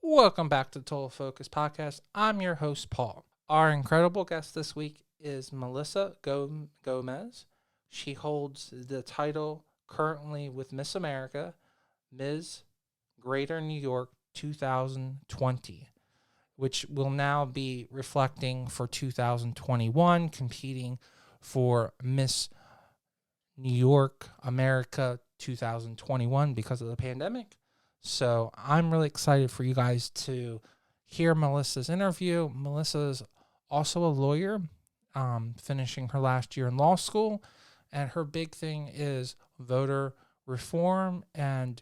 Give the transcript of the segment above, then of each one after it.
Welcome back to the Total Focus Podcast. I'm your host, Paul. Our incredible guest this week is Melissa Gomez. She holds the title currently with Miss America, Ms. Greater New York 2020, which will now be reflecting for 2021, competing for Miss New York America 2021 because of the pandemic. So I'm really excited for you guys to hear Melissa's interview. Melissa's also a lawyer, finishing her last year in law school, and her big thing is voter reform and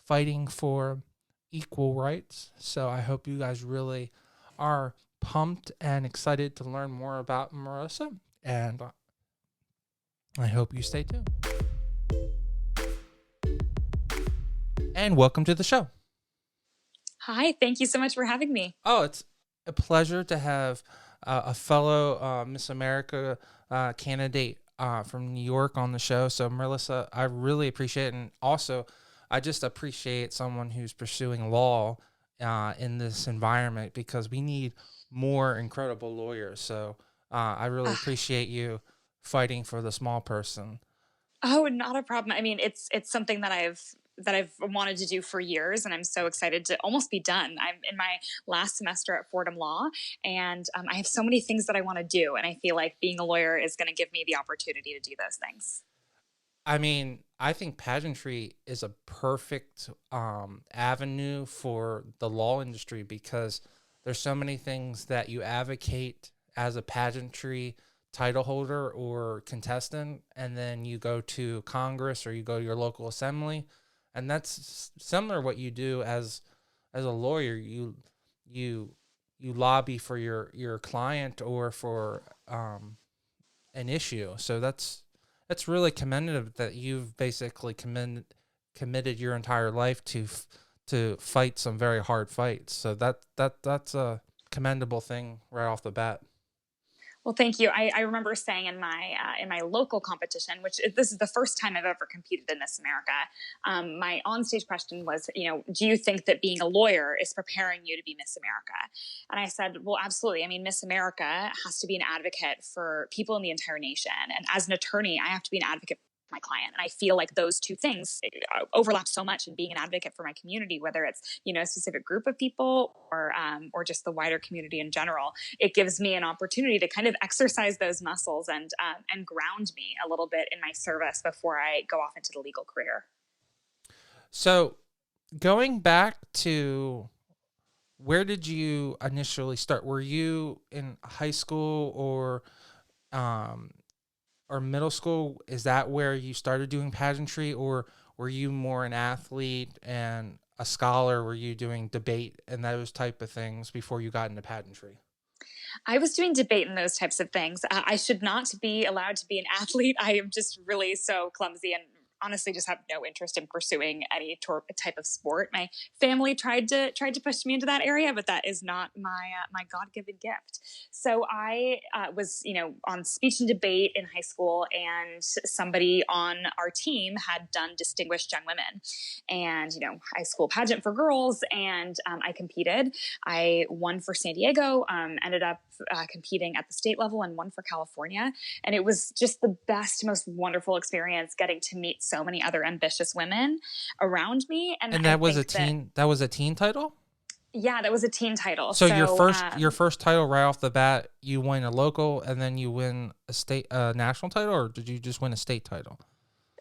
fighting for equal rights. So I hope you guys really are pumped and excited to learn more about Melissa, and I hope you stay tuned. And welcome to the show. Hi, thank you so much for having me. Oh, it's a pleasure to have a fellow Miss America candidate from New York on the show. So, Melissa, I really appreciate it. And also, I just appreciate someone who's pursuing law in this environment because we need more incredible lawyers. So, I really appreciate you fighting for the small person. Oh, not a problem. I mean, it's something that I've wanted to do for years, and I'm so excited to almost be done. I'm in my last semester at Fordham Law, and I have so many things that I want to do, and I feel like being a lawyer is going to give me the opportunity to do those things. I mean, I think pageantry is a perfect avenue for the law industry because there's so many things that you advocate as a pageantry title holder or contestant, and then you go to Congress or you go to your local assembly, and that's similar what you do as a lawyer. You lobby for your client or for an issue. So that's really commendable that you've basically committed your entire life to fight some very hard fights. So that's a commendable thing right off the bat. Well, thank you. I remember saying in my local competition, which this is the first time I've ever competed in Miss America. My onstage question was, do you think that being a lawyer is preparing you to be Miss America? And I said, well, absolutely. I mean, Miss America has to be an advocate for people in the entire nation, and as an attorney, I have to be an advocate my client. And I feel like those two things overlap so much in being an advocate for my community, whether it's, a specific group of people or just the wider community in general. It gives me an opportunity to kind of exercise those muscles and ground me a little bit in my service before I go off into the legal career. So going back to where did you initially start? Were you in high school or middle school? Is that where you started doing pageantry, or were you more an athlete and a scholar? Were you doing debate and those type of things before you got into pageantry? I was doing debate and those types of things. I should not be allowed to be an athlete. I am just really so clumsy and honestly just have no interest in pursuing any type of sport. My family tried to push me into that area, but that is not my God-given gift. So I was, on speech and debate in high school, and somebody on our team had done Distinguished Young Women and, high school pageant for girls. And I competed. I won for San Diego, ended up competing at the state level and won for California. And it was just the best, most wonderful experience getting to meet so many other ambitious women around me. And that was a teen title? Yeah, that was a teen title. So your first title right off the bat, you win a local and then you win a national title, or did you just win a state title?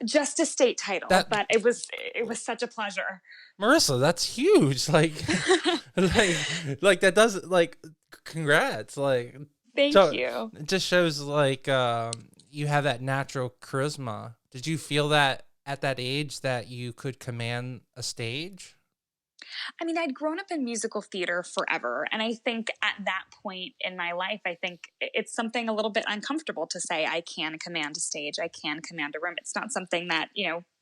Just a state title, but it was such a pleasure. Marissa, that's huge. Like that does congrats. Thank you. It just shows you have that natural charisma. Did you feel that at that age that you could command a stage? I mean, I'd grown up in musical theater forever. And I think at that point in my life, I think it's something a little bit uncomfortable to say I can command a stage, I can command a room. It's not something that,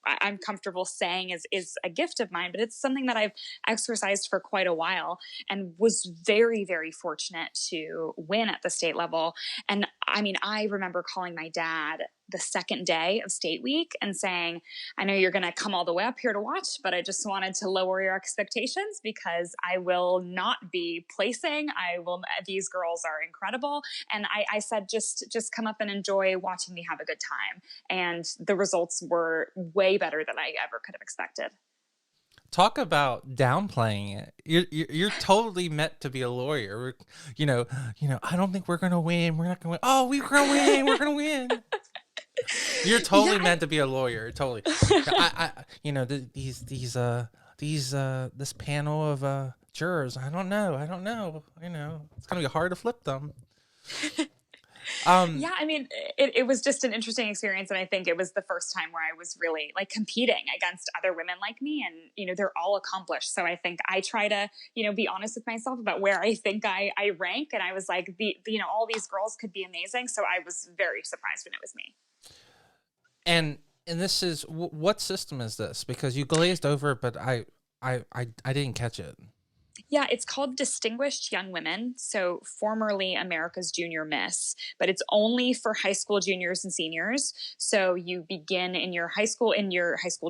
I'm comfortable saying is a gift of mine, but it's something that I've exercised for quite a while and was very, very fortunate to win at the state level. And I mean, I remember calling my dad the second day of state week and saying, I know you're going to come all the way up here to watch, but I just wanted to lower your expectations because I will not be placing. These girls are incredible. And I said, just come up and enjoy watching me have a good time. And the results were way better than I ever could have expected. Talk about downplaying it. You're totally meant to be a lawyer. I don't think we're gonna win. We're not gonna win. Oh, we're gonna win. We're gonna win. You're totally meant to be a lawyer. Totally. This panel of jurors. I don't know. It's gonna be hard to flip them. Yeah, I mean, it was just an interesting experience. And I think it was the first time where I was really like competing against other women like me. And, they're all accomplished. So I think I try to, be honest with myself about where I think I rank. And I was like, all these girls could be amazing. So I was very surprised when it was me. And this is, what system is this? Because you glazed over it, but I didn't catch it. Yeah, it's called Distinguished Young Women, so formerly America's Junior Miss, but it's only for high school juniors and seniors. So you begin in your high school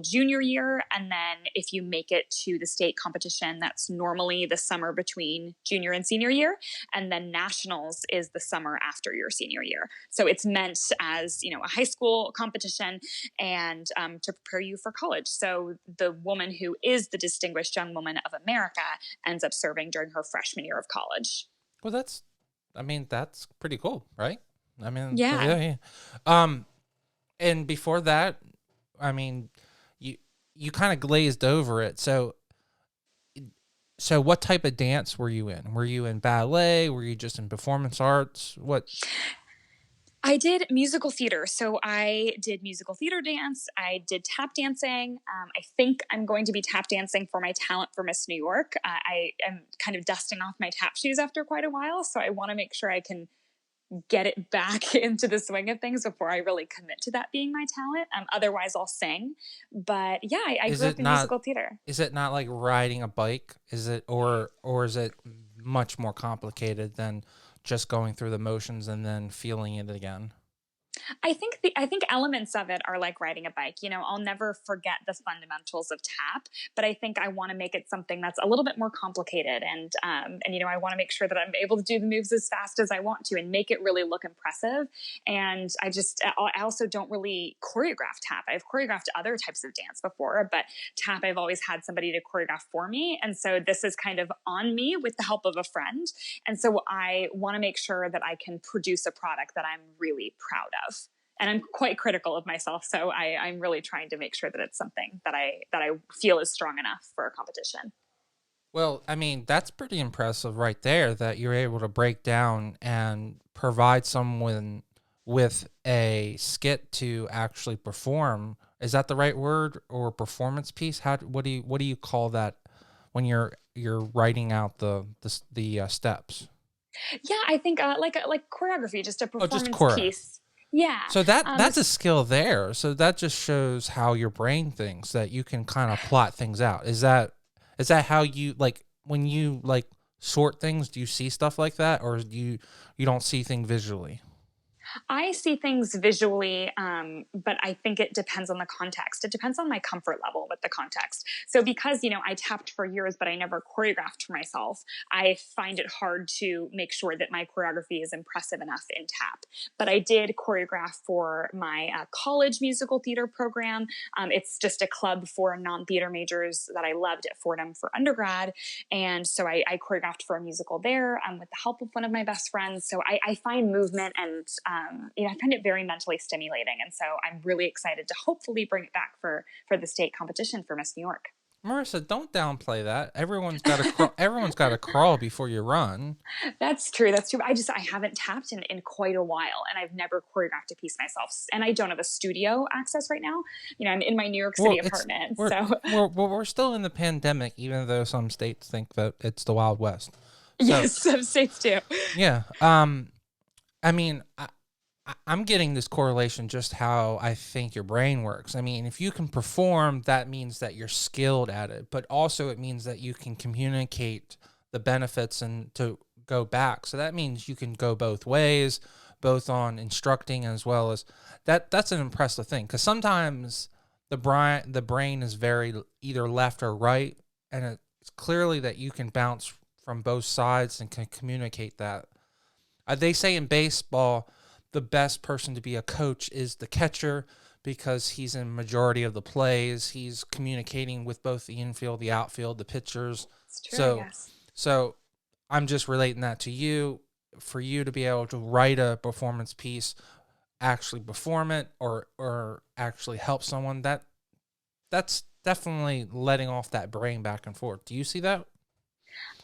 junior year, and then if you make it to the state competition, that's normally the summer between junior and senior year, and then nationals is the summer after your senior year. So it's meant as, a high school competition and to prepare you for college. So the woman who is the Distinguished Young Woman of America ends up serving during her freshman year of college. Well, that's pretty cool, right? I mean, yeah. And before that, I mean, you kind of glazed over it. So what type of dance were you in? Were you in ballet? Were you just in performance arts? What? I did musical theater. So I did musical theater dance. I did tap dancing. I think I'm going to be tap dancing for my talent for Miss New York. I am kind of dusting off my tap shoes after quite a while. So I want to make sure I can get it back into the swing of things before I really commit to that being my talent. Otherwise I'll sing. But yeah, I grew up in musical theater. Is it not like riding a bike? Is it, or is it much more complicated than just going through the motions and then feeling it again? I think elements of it are like riding a bike. I'll never forget the fundamentals of tap, but I think I want to make it something that's a little bit more complicated. And I want to make sure that I'm able to do the moves as fast as I want to and make it really look impressive. And I also don't really choreograph tap. I've choreographed other types of dance before, but tap, I've always had somebody to choreograph for me. And so this is kind of on me with the help of a friend. And so I want to make sure that I can produce a product that I'm really proud of. And I'm quite critical of myself, so I'm really trying to make sure that it's something that I feel is strong enough for a competition. Well, I mean, that's pretty impressive right there, that you're able to break down and provide someone with a skit to actually perform. Is that the right word, or performance piece? What do you call that when you're writing out the steps? Yeah, I think like choreography, just a performance piece. Yeah. So that's a skill there. So that just shows how your brain thinks, that you can kind of plot things out. Is that how you, like, when you like sort things, do you see stuff like that, or you don't see things visually? I see things visually, but I think it depends on the context. It depends on my comfort level with the context. So because, I tapped for years, but I never choreographed for myself, I find it hard to make sure that my choreography is impressive enough in tap. But I did choreograph for my college musical theater program. It's just a club for non-theater majors that I loved at Fordham for undergrad. And so I choreographed for a musical there with the help of one of my best friends. So I find movement and I find it very mentally stimulating. And so I'm really excited to hopefully bring it back for the state competition for Miss New York. Marissa, don't downplay that. Everyone's got to everyone's got to crawl before you run. That's true. I haven't tapped in quite a while, and I've never choreographed a piece myself. And I don't have a studio access right now. I'm in my New York City apartment. We're still in the pandemic, even though some states think that it's the Wild West. So, yes, some states do. Yeah. I mean, I'm getting this correlation just how I think your brain works. I mean, if you can perform, that means that you're skilled at it, but also it means that you can communicate the benefits and to go back. So that means you can go both ways, both on instructing as well as that's an impressive thing, because sometimes the brain is very either left or right, and it's clearly that you can bounce from both sides and can communicate that. They say in baseball, the best person to be a coach is the catcher, because he's in majority of the plays. He's communicating with both the infield, the outfield, the pitchers. It's true, So, yes. so I'm just relating that to you. For you to be able to write a performance piece, actually perform it, or actually help someone, that's definitely letting off that brain back and forth. Do you see that?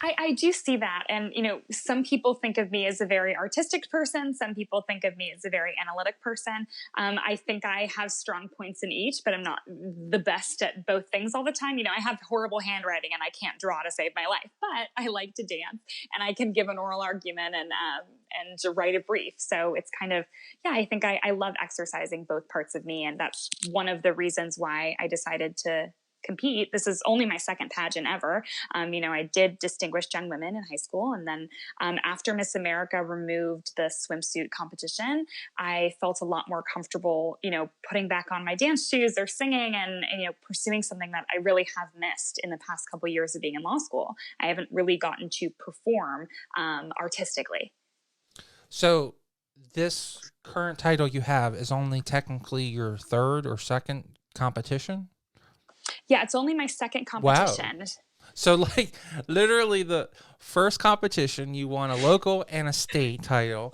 I do see that. And, some people think of me as a very artistic person. Some people think of me as a very analytic person. I think I have strong points in each, but I'm not the best at both things all the time. I have horrible handwriting and I can't draw to save my life, but I like to dance and I can give an oral argument and to write a brief. So it's kind of, yeah, I think I love exercising both parts of me. And that's one of the reasons why I decided to compete. This is only my second pageant ever. I did distinguished young women in high school. And then after Miss America removed the swimsuit competition, I felt a lot more comfortable, putting back on my dance shoes or singing and pursuing something that I really have missed in the past couple of years of being in law school. I haven't really gotten to perform artistically. So this current title you have is only technically your third or second competition? Yeah, it's only my second competition. Wow. So, like, literally the first competition, you won a local and a state title,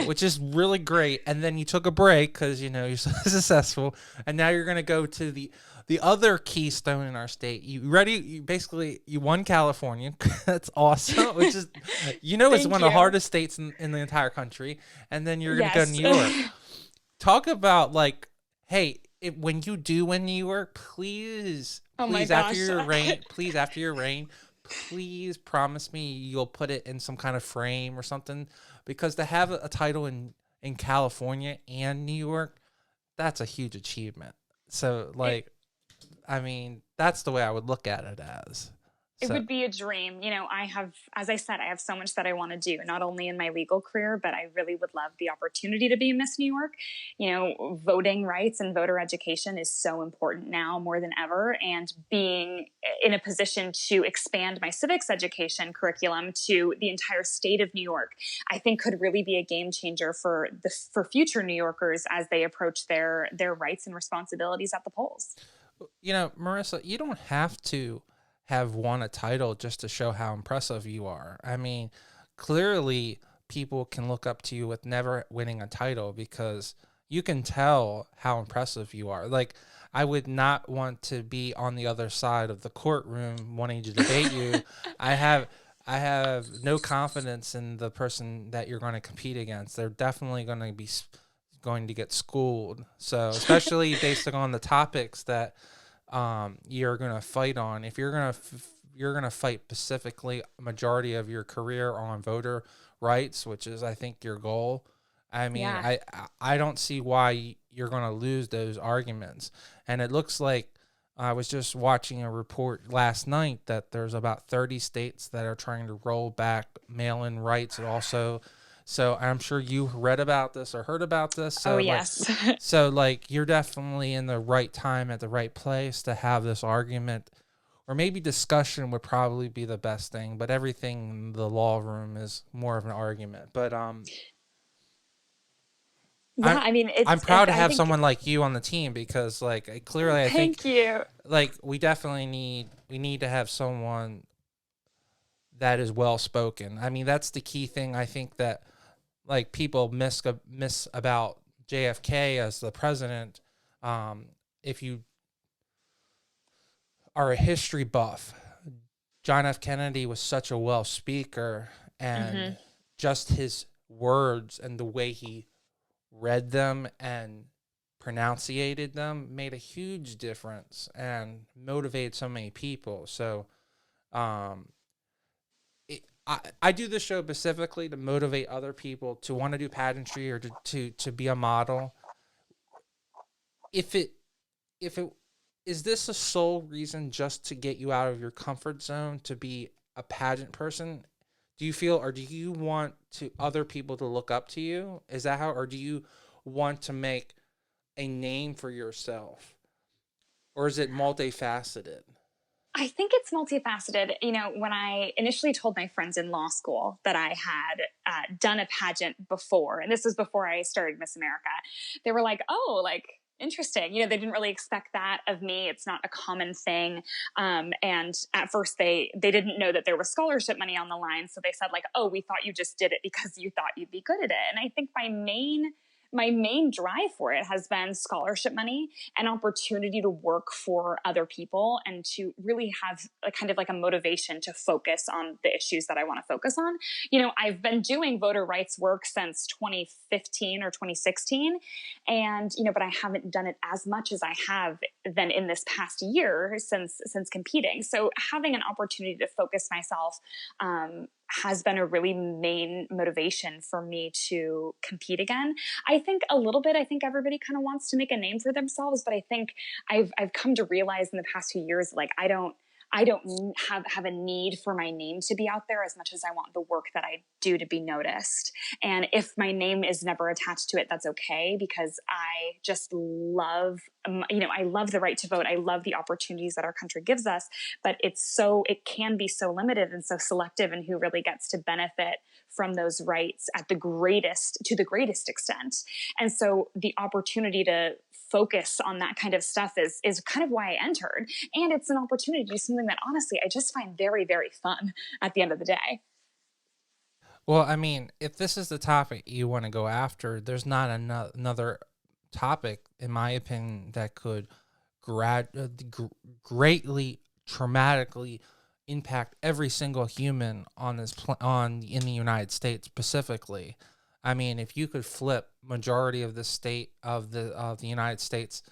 which is really great. And then you took a break because, you're so successful. And now you're going to go to the other keystone in our state. You won California. That's awesome. Which is, it's one of the hardest states in the entire country. And then you're going to go to New York. Talk about, like, hey, when you do win New York, please after your reign, please promise me you'll put it in some kind of frame or something, because to have a title in California and New York, that's a huge achievement. So, like, that's the way I would look at it as. It would be a dream. As I said, I have so much that I want to do, not only in my legal career, but I really would love the opportunity to be Miss New York. Voting rights and voter education is so important now more than ever. And being in a position to expand my civics education curriculum to the entire state of New York, I think could really be a game changer for future New Yorkers as they approach their rights and responsibilities at the polls. Marissa, you don't have to have won a title just to show how impressive you are. Clearly people can look up to you with never winning a title, because you can tell how impressive you are. Like, I would not want to be on the other side of the courtroom wanting to debate you. I have no confidence in the person that you're going to compete against. They're definitely going to get schooled. So, especially based on the topics that you're gonna fight on. If you're gonna fight specifically a majority of your career on voter rights, which is, I think, your goal. Yeah. I don't see why you're gonna lose those arguments. And it looks like, I was just watching a report last night that there's about 30 states that are trying to roll back mail-in rights, and also. So I'm sure you read about this or heard about this. So, yes. You're definitely in the right time at the right place to have this argument, or maybe discussion would probably be the best thing. But everything in the law room is more of an argument. But yeah, I'm proud to have someone like you on the team, because, like, clearly I think, thank you. like, we definitely need to have someone that is well spoken. That's the key thing. I think that, like, people miss about JFK as the president. If you are a history buff, John F. Kennedy was such a well speaker, and just his words and the way he read them and pronunciated them made a huge difference and motivated so many people. So, I do this show specifically to motivate other people to want to do pageantry, or to be a model. If it is this a sole reason just to get you out of your comfort zone to be a pageant person? Do you feel, or do you want to other people to look up to you? Is that how, or do you want to make a name for yourself? Or is it multifaceted? I think it's multifaceted. When I initially told my friends in law school that I had done a pageant before, and this was before I started Miss America, they were like, oh, like, interesting. They didn't really expect that of me. It's not a common thing. And at first they didn't know that there was scholarship money on the line. So they said like, oh, we thought you just did it because you thought you'd be good at it. And I think my main drive for it has been scholarship money and opportunity to work for other people and to really have a kind of like a motivation to focus on the issues that I want to focus on. I've been doing voter rights work since 2015 or 2016. And, but I haven't done it as much as I have then in this past year since competing. So having an opportunity to focus myself, has been a really main motivation for me to compete again. I think a little bit, I think everybody kind of wants to make a name for themselves, but I think I've come to realize in the past few years, like I don't have a need for my name to be out there as much as I want the work that I do to be noticed. And if my name is never attached to it, that's okay, because I just love, I love the right to vote. I love the opportunities that our country gives us, but it can be so limited and so selective in who really gets to benefit from those rights to the greatest extent. And so the opportunity to focus on that kind of stuff is kind of why I entered. And it's an opportunity to do something that honestly I just find very, very fun at the end of the day. Well, I mean, if this is the topic you want to go after, there's not another topic, in my opinion, that could greatly, traumatically impact every single human on in the United States specifically. I mean, if you could flip majority of the state of the United States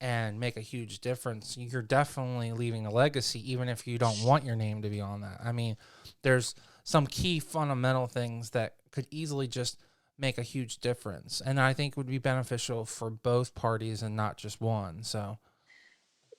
and make a huge difference, you're definitely leaving a legacy, even if you don't want your name to be on that. I mean, there's some key fundamental things that could easily just make a huge difference, and I think would be beneficial for both parties and not just one. So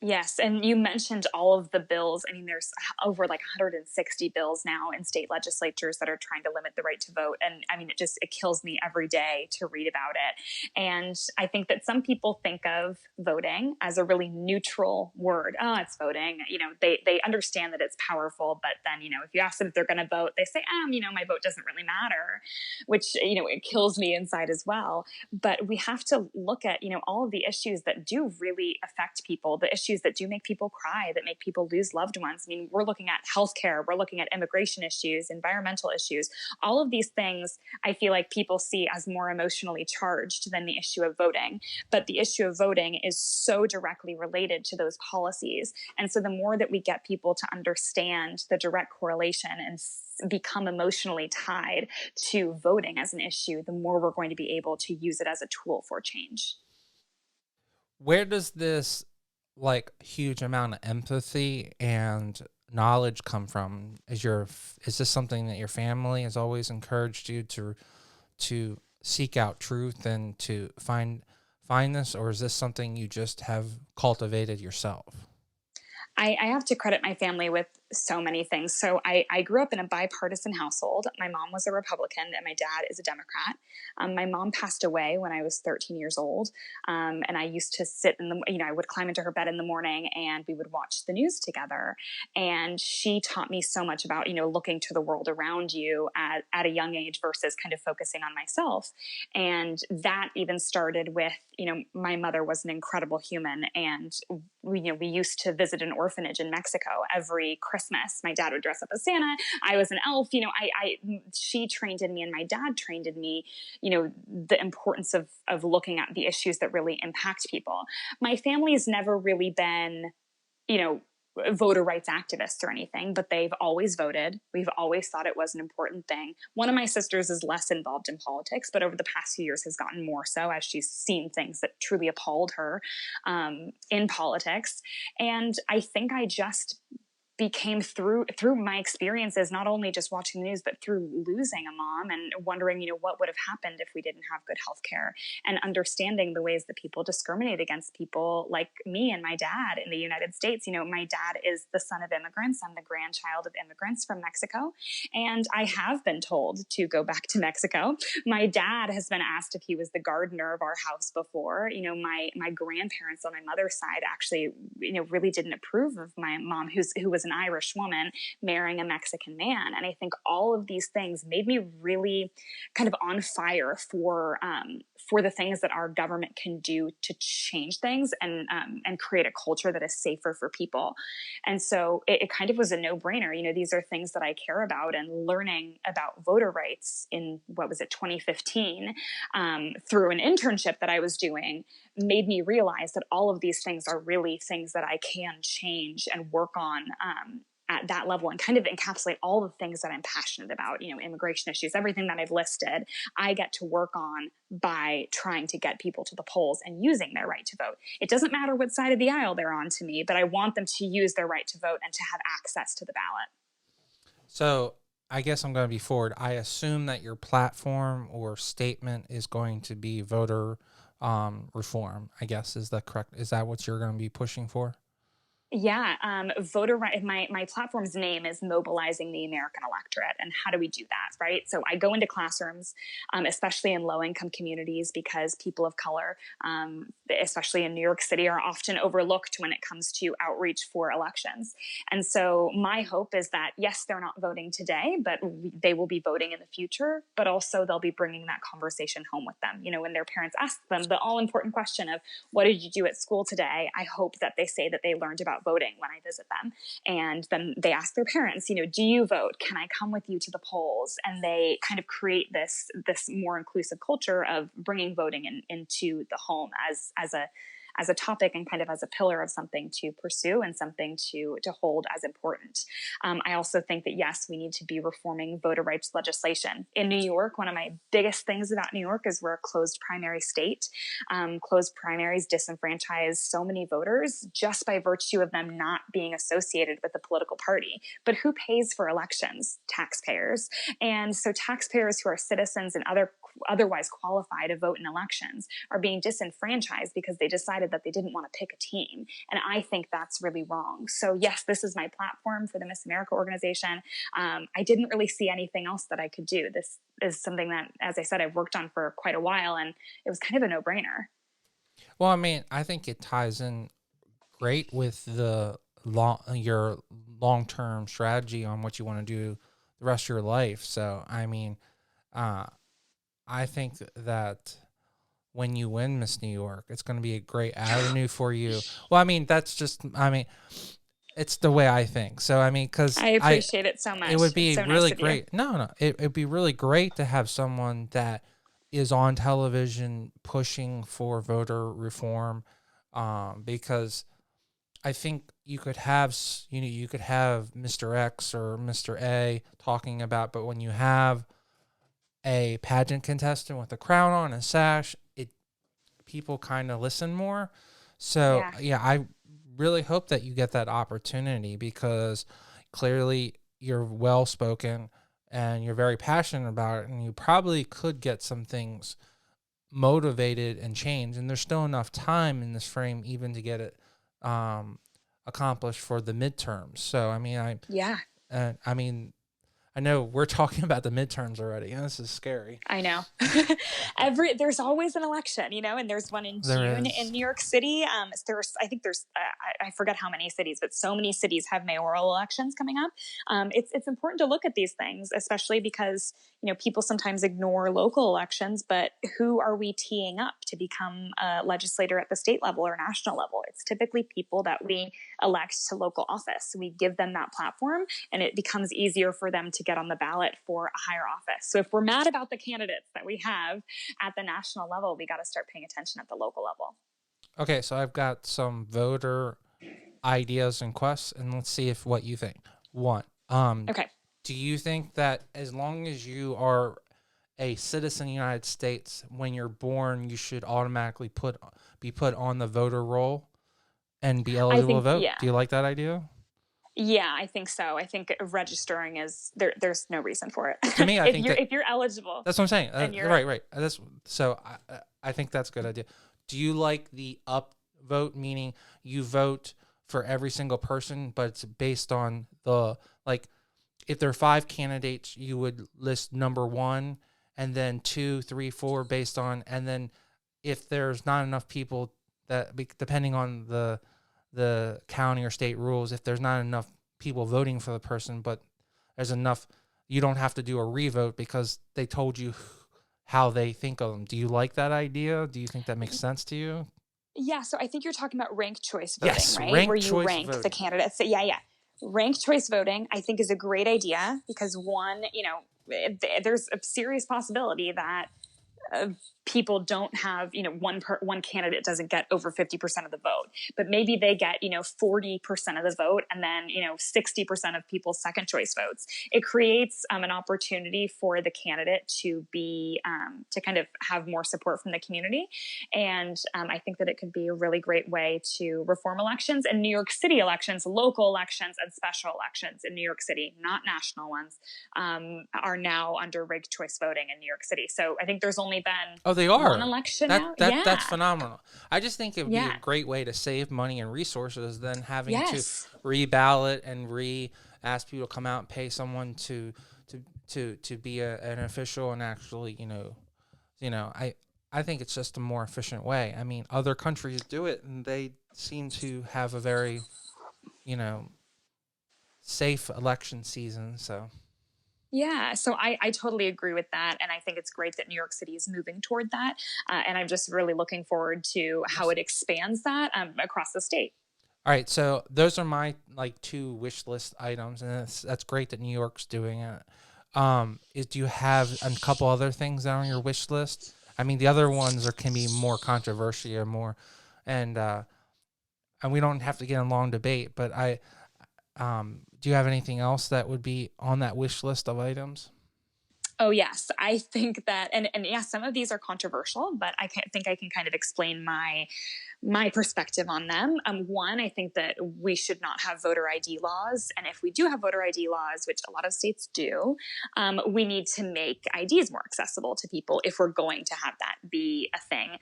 Yes, and you mentioned all of the bills. I mean, there's over like 160 bills now in state legislatures that are trying to limit the right to vote. And I mean, it kills me every day to read about it. And I think that some people think of voting as a really neutral word. Oh, it's voting. They understand that it's powerful, but then, if you ask them if they're going to vote, they say, my vote doesn't really matter, which, it kills me inside as well. But we have to look at, all of the issues that do really affect people, the issues that do make people cry, that make people lose loved ones. I mean, we're looking at healthcare, we're looking at immigration issues, environmental issues. All of these things I feel like people see as more emotionally charged than the issue of voting. But the issue of voting is so directly related to those policies. And so the more that we get people to understand the direct correlation and become emotionally tied to voting as an issue, the more we're going to be able to use it as a tool for change. where does this like huge amount of empathy and knowledge come from? Is this something that your family has always encouraged you to seek out truth and to find this, or is this something you just have cultivated yourself? I have to credit my family with so many things. So I grew up in a bipartisan household. My mom was a Republican and my dad is a Democrat. My mom passed away when I was 13 years old. And I used to sit I would climb into her bed in the morning and we would watch the news together. And she taught me so much about, looking to the world around you at a young age versus kind of focusing on myself. And that even started with, my mother was an incredible human. And we used to visit an orphanage in Mexico every Christmas. My dad would dress up as Santa. I was an elf. She trained in me and my dad trained in me, the importance of looking at the issues that really impact people. My family's never really been, voter rights activists or anything, but they've always voted. We've always thought it was an important thing. One of my sisters is less involved in politics, but over the past few years has gotten more so as she's seen things that truly appalled her in politics. And I think I just became through my experiences, not only just watching the news, but through losing a mom and wondering, what would have happened if we didn't have good health care, and understanding the ways that people discriminate against people like me and my dad in the United States. My dad is the son of immigrants. I'm the grandchild of immigrants from Mexico. And I have been told to go back to Mexico. My dad has been asked if he was the gardener of our house before. My grandparents on my mother's side actually, really didn't approve of my mom, who was an Irish woman marrying a Mexican man. And I think all of these things made me really kind of on fire for the things that our government can do to change things and create a culture that is safer for people. And so it kind of was a no-brainer. These are things that I care about, and learning about voter rights in, 2015, through an internship that I was doing, made me realize that all of these things are really things that I can change and work on at that level, and kind of encapsulate all the things that I'm passionate about, immigration issues, everything that I've listed, I get to work on by trying to get people to the polls and using their right to vote. It doesn't matter what side of the aisle they're on to me, but I want them to use their right to vote and to have access to the ballot. So I guess I'm going to be forward. I assume that your platform or statement is going to be voter reform, I guess. Is that correct? Is that what you're going to be pushing for? Yeah, voter right. My platform's name is Mobilizing the American Electorate. And how do we do that, right? So I go into classrooms, especially in low-income communities, because people of color, especially in New York City, are often overlooked when it comes to outreach for elections. And so my hope is that, yes, they're not voting today, but they will be voting in the future, but also they'll be bringing that conversation home with them. When their parents ask them the all-important question of, what did you do at school today? I hope that they say that they learned about voting when I visit them. And then they ask their parents, do you vote? Can I come with you to the polls? And they kind of create this more inclusive culture of bringing voting into the home as a topic, and kind of as a pillar of something to pursue and something to hold as important. I also think that, yes, we need to be reforming voter rights legislation. In New York, one of my biggest things about New York is we're a closed primary state. Closed primaries disenfranchise so many voters just by virtue of them not being associated with a political party. But who pays for elections? Taxpayers. And so taxpayers who are citizens and otherwise qualified to vote in elections are being disenfranchised because they decided that they didn't want to pick a team. And I think that's really wrong. So yes, this is my platform for the Miss America organization. I didn't really see anything else that I could do. This is something that, as I said, I've worked on for quite a while, and it was kind of a no-brainer. Well, I mean, I think it ties in great with your long-term strategy on what you want to do the rest of your life. So, I mean, I think that when you win Miss New York, it's going to be a great avenue for you. Well, I mean, it's the way I think. So, I mean, because I appreciate it so much. It would be it's so really nice great. No, it'd be really great to have someone that is on television pushing for voter reform, because I think you could have Mr. X or Mr. A talking about, but when you have a pageant contestant with a crown on and sash, people kind of listen more. So yeah, I really hope that you get that opportunity, because clearly you're well spoken and you're very passionate about it, and you probably could get some things motivated and changed. And there's still enough time in this frame even to get it accomplished for the midterms. So I mean, I know we're talking about the midterms already, and this is scary. I know. There's always an election, and there's one in June in New York City. I forget how many cities, but so many cities have mayoral elections coming up. It's important to look at these things, especially because, people sometimes ignore local elections, but who are we teeing up to become a legislator at the state level or national level? It's typically people that we elect to local office. We give them that platform, and it becomes easier for them to get on the ballot for a higher office. So if we're mad about the candidates that we have at the national level, we got to start paying attention at the local level. Okay, so I've got some voter ideas and quests, and let's see what you think. One, okay. Do you think that as long as you are a citizen of the United States, when you're born, you should automatically be put on the voter roll and be eligible to vote? Yeah. Do you like that idea? Yeah, I think so. I think registering is there's no reason for it. To me, I think If you're eligible that's what I'm saying. and you're Right. That's so. I think that's a good idea. Do you like the up vote, meaning you vote for every single person, but it's based on the like? If there are 5 candidates, you would list number 1, and then 2, 3, 4 based on, and then if there's not enough people that, depending on the county or state rules, if there's not enough people voting for the person, but there's enough, you don't have to do a revote because they told you how they think of them. Do you like that idea? Do you think that makes sense to you? Yeah, so I think you're talking about ranked choice voting, Yes, right? ranked Where you choice rank the voting. candidates. So yeah. Ranked choice voting, I think, is a great idea because one, there's a serious possibility that people don't have, one candidate doesn't get over 50% of the vote, but maybe they get, 40% of the vote and then, 60% of people's second choice votes. It creates an opportunity for the candidate to be, to kind of have more support from the community. And I think that it could be a really great way to reform elections and New York City elections, local elections and special elections in New York City, not national ones, are now under ranked choice voting in New York City. So I think there's only been They are. one election now. That's phenomenal. I just think it would be a Yeah. great way to save money and resources than having Yes. to reballot and ask people to come out and pay someone to be an official and actually, I think it's just a more efficient way. I mean, other countries do it and they seem to have a very, safe election season, so Yeah, so I totally agree with that. And I think it's great that New York City is moving toward that. And I'm just really looking forward to how it expands that across the state. All right, so those are my 2 wish list items, and that's great that New York's doing it. Do you have a couple other things on your wish list? I mean, the other ones can be more controversial or more, and we don't have to get in a long debate. But do you have anything else that would be on that wish list of items? Oh yes, I think that, and yeah, some of these are controversial, but think I can kind of explain my perspective on them. One, I think that we should not have voter ID laws, and if we do have voter ID laws, which a lot of states do, we need to make IDs more accessible to people if we're going to have that be a thing.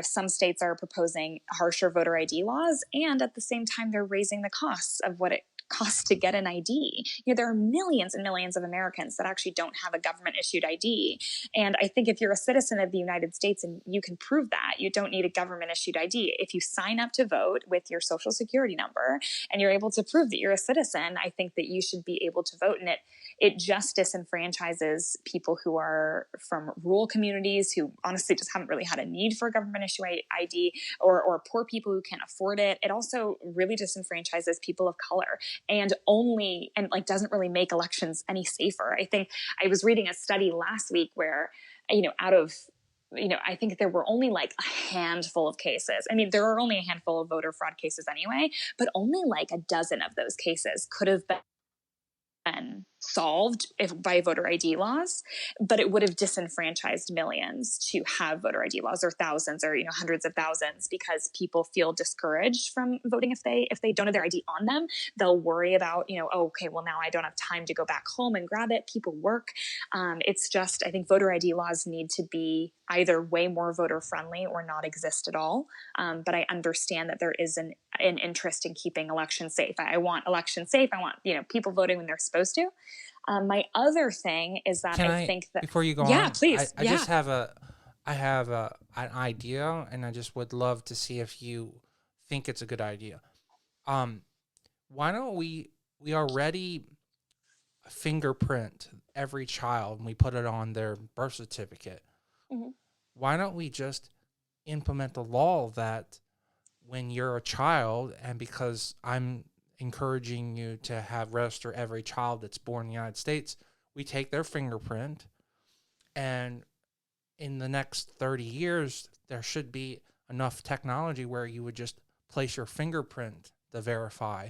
Some states are proposing harsher voter ID laws, and at the same time, they're raising the costs of what it costs to get an ID. There are millions and millions of Americans that actually don't have a government issued ID. And I think if you're a citizen of the United States and you can prove that, you don't need a government issued ID. If you sign up to vote with your social security number and you're able to prove that you're a citizen, I think that you should be able to vote. And it just disenfranchises people who are from rural communities who honestly just haven't really had a need for a government issued ID, or poor people who can't afford it. It also really disenfranchises people of color and doesn't really make elections any safer. I think I was reading a study last week where, out of, I think there were only a handful of cases. I mean, there are only a handful of voter fraud cases anyway, but only a dozen of those cases could have been solved by voter ID laws, but it would have disenfranchised millions to have voter ID laws, or thousands, or hundreds of thousands, because people feel discouraged from voting if they don't have their ID on them. They'll worry about okay, well, now I don't have time to go back home and grab it. People work. It's just, I think voter ID laws need to be either way more voter friendly or not exist at all. But I understand that there is an interest in keeping elections safe. I want elections safe. I want people voting when they're supposed to. My other thing is that I think that before you go on, please, I just have an idea, and I just would love to see if you think it's a good idea. Why don't we already fingerprint every child and we put it on their birth certificate? Mm-hmm. Why don't we just implement the law that when you're a child, and because I'm encouraging you to register every child that's born in the United States, we take their fingerprint, and in the next 30 years, there should be enough technology where you would just place your fingerprint to verify,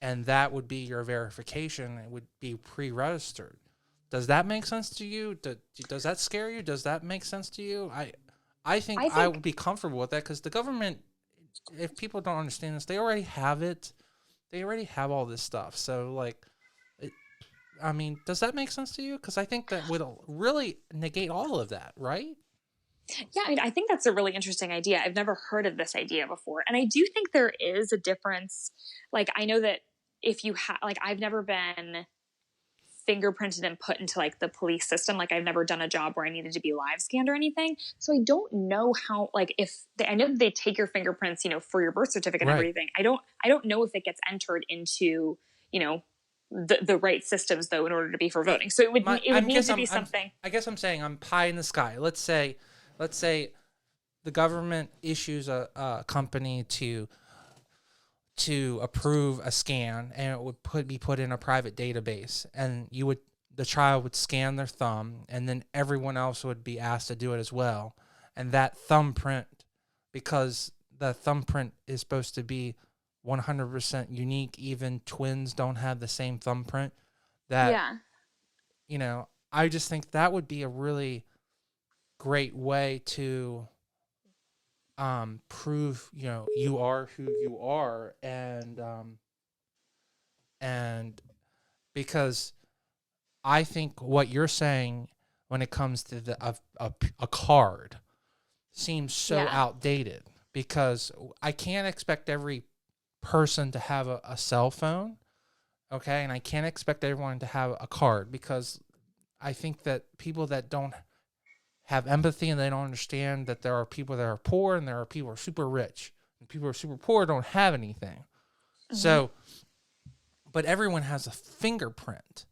and that would be your verification. It would be pre-registered. Does that make sense to you? Does that scare you? Does that make sense to you? I think I would be comfortable with that, because the government, if people don't understand this, they already have it. they already have all this stuff. So like, I mean, does that make sense to you? Because I think that would really negate all of that, right? Yeah, I mean, I think that's a really interesting idea. I've never heard of this idea before. And I do think there is a difference. Like, I know that if you have, like, I've never been fingerprinted and put into like the police system. Like, I've never done a job where I needed to be live scanned or anything. So I don't know how, like, if they, I know that they take your fingerprints, you know, for your birth certificate and Right. everything. I don't know if it gets entered into, you know, the right systems though in order to be for voting. So it would need to be something. I guess I'm saying I'm pie in the sky. Let's say the government issues a company to approve a scan, and it would be put in a private database, and the child would scan their thumb, and then everyone else would be asked to do it as well. And that thumbprint, because the thumbprint is supposed to be 100% unique, even twins don't have the same thumbprint. That, you know, I just think that would be a really great way to prove, you know, you are who you are. And because I think what you're saying when it comes to a card seems so outdated, because I can't expect every person to have a cell phone, okay, and I can't expect everyone to have a card, because I think that people that don't have empathy and they don't understand that there are people that are poor and there are people who are super rich, and people who are super poor don't have anything. So, but everyone has a fingerprint.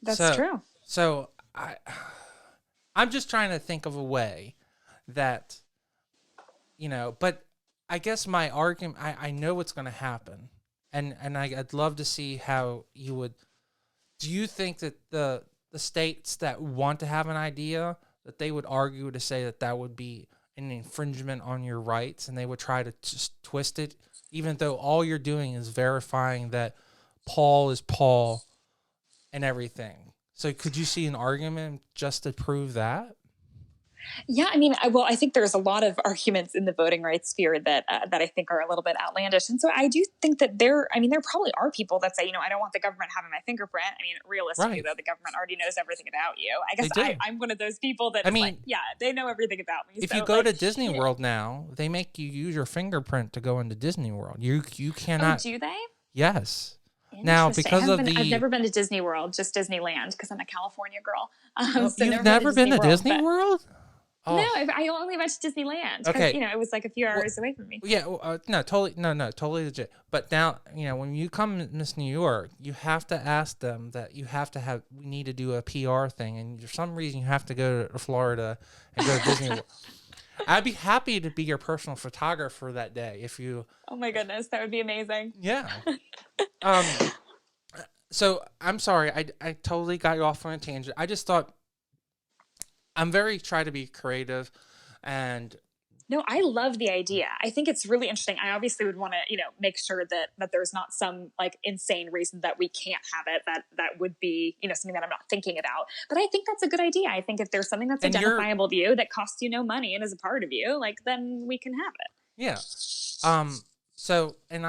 That's true. So I'm just trying to think of a way that, you know, but I guess my argument, I know what's going to happen, and I'd love to see how you would. Do you think that the states that want to have an idea, that they would argue to say that that would be an infringement on your rights, and they would try to just twist it, even though all you're doing is verifying that Paul is Paul and everything? So could you see an argument just to prove that? Yeah, I mean, I think there's a lot of arguments in the voting rights sphere that that I think are a little bit outlandish, and so I do think that there probably are people that say, you know, I don't want the government having my fingerprint. I mean, realistically, though, the government already knows everything about you. I guess I'm one of those people that they know everything about me. If you go to Disney World now, they make you use your fingerprint to go into Disney World. You cannot. Oh, do they? Yes. Now, because I've never been to Disney World, just Disneyland, because I'm a California girl. So you've never been to Disney World? Oh. No, I only went to Disneyland. Okay, you know, it was like a few hours away from me. Yeah, totally legit. But now, you know, when you come to Miss New York, you have to ask them that we need to do a PR thing, and for some reason you have to go to Florida and go to Disney World. I'd be happy to be your personal photographer that day if you. Oh my goodness, that would be amazing. Yeah. So I'm sorry, I totally got you off on a tangent. I just thought I'm try to be creative, and. No, I love the idea. I think it's really interesting. I obviously would want to, you know, make sure that there's not some like insane reason that we can't have it. That would be, you know, something that I'm not thinking about. But I think that's a good idea. I think if there's something that's identifiable to you that costs you no money and is a part of you, like, then we can have it. Yeah. So, and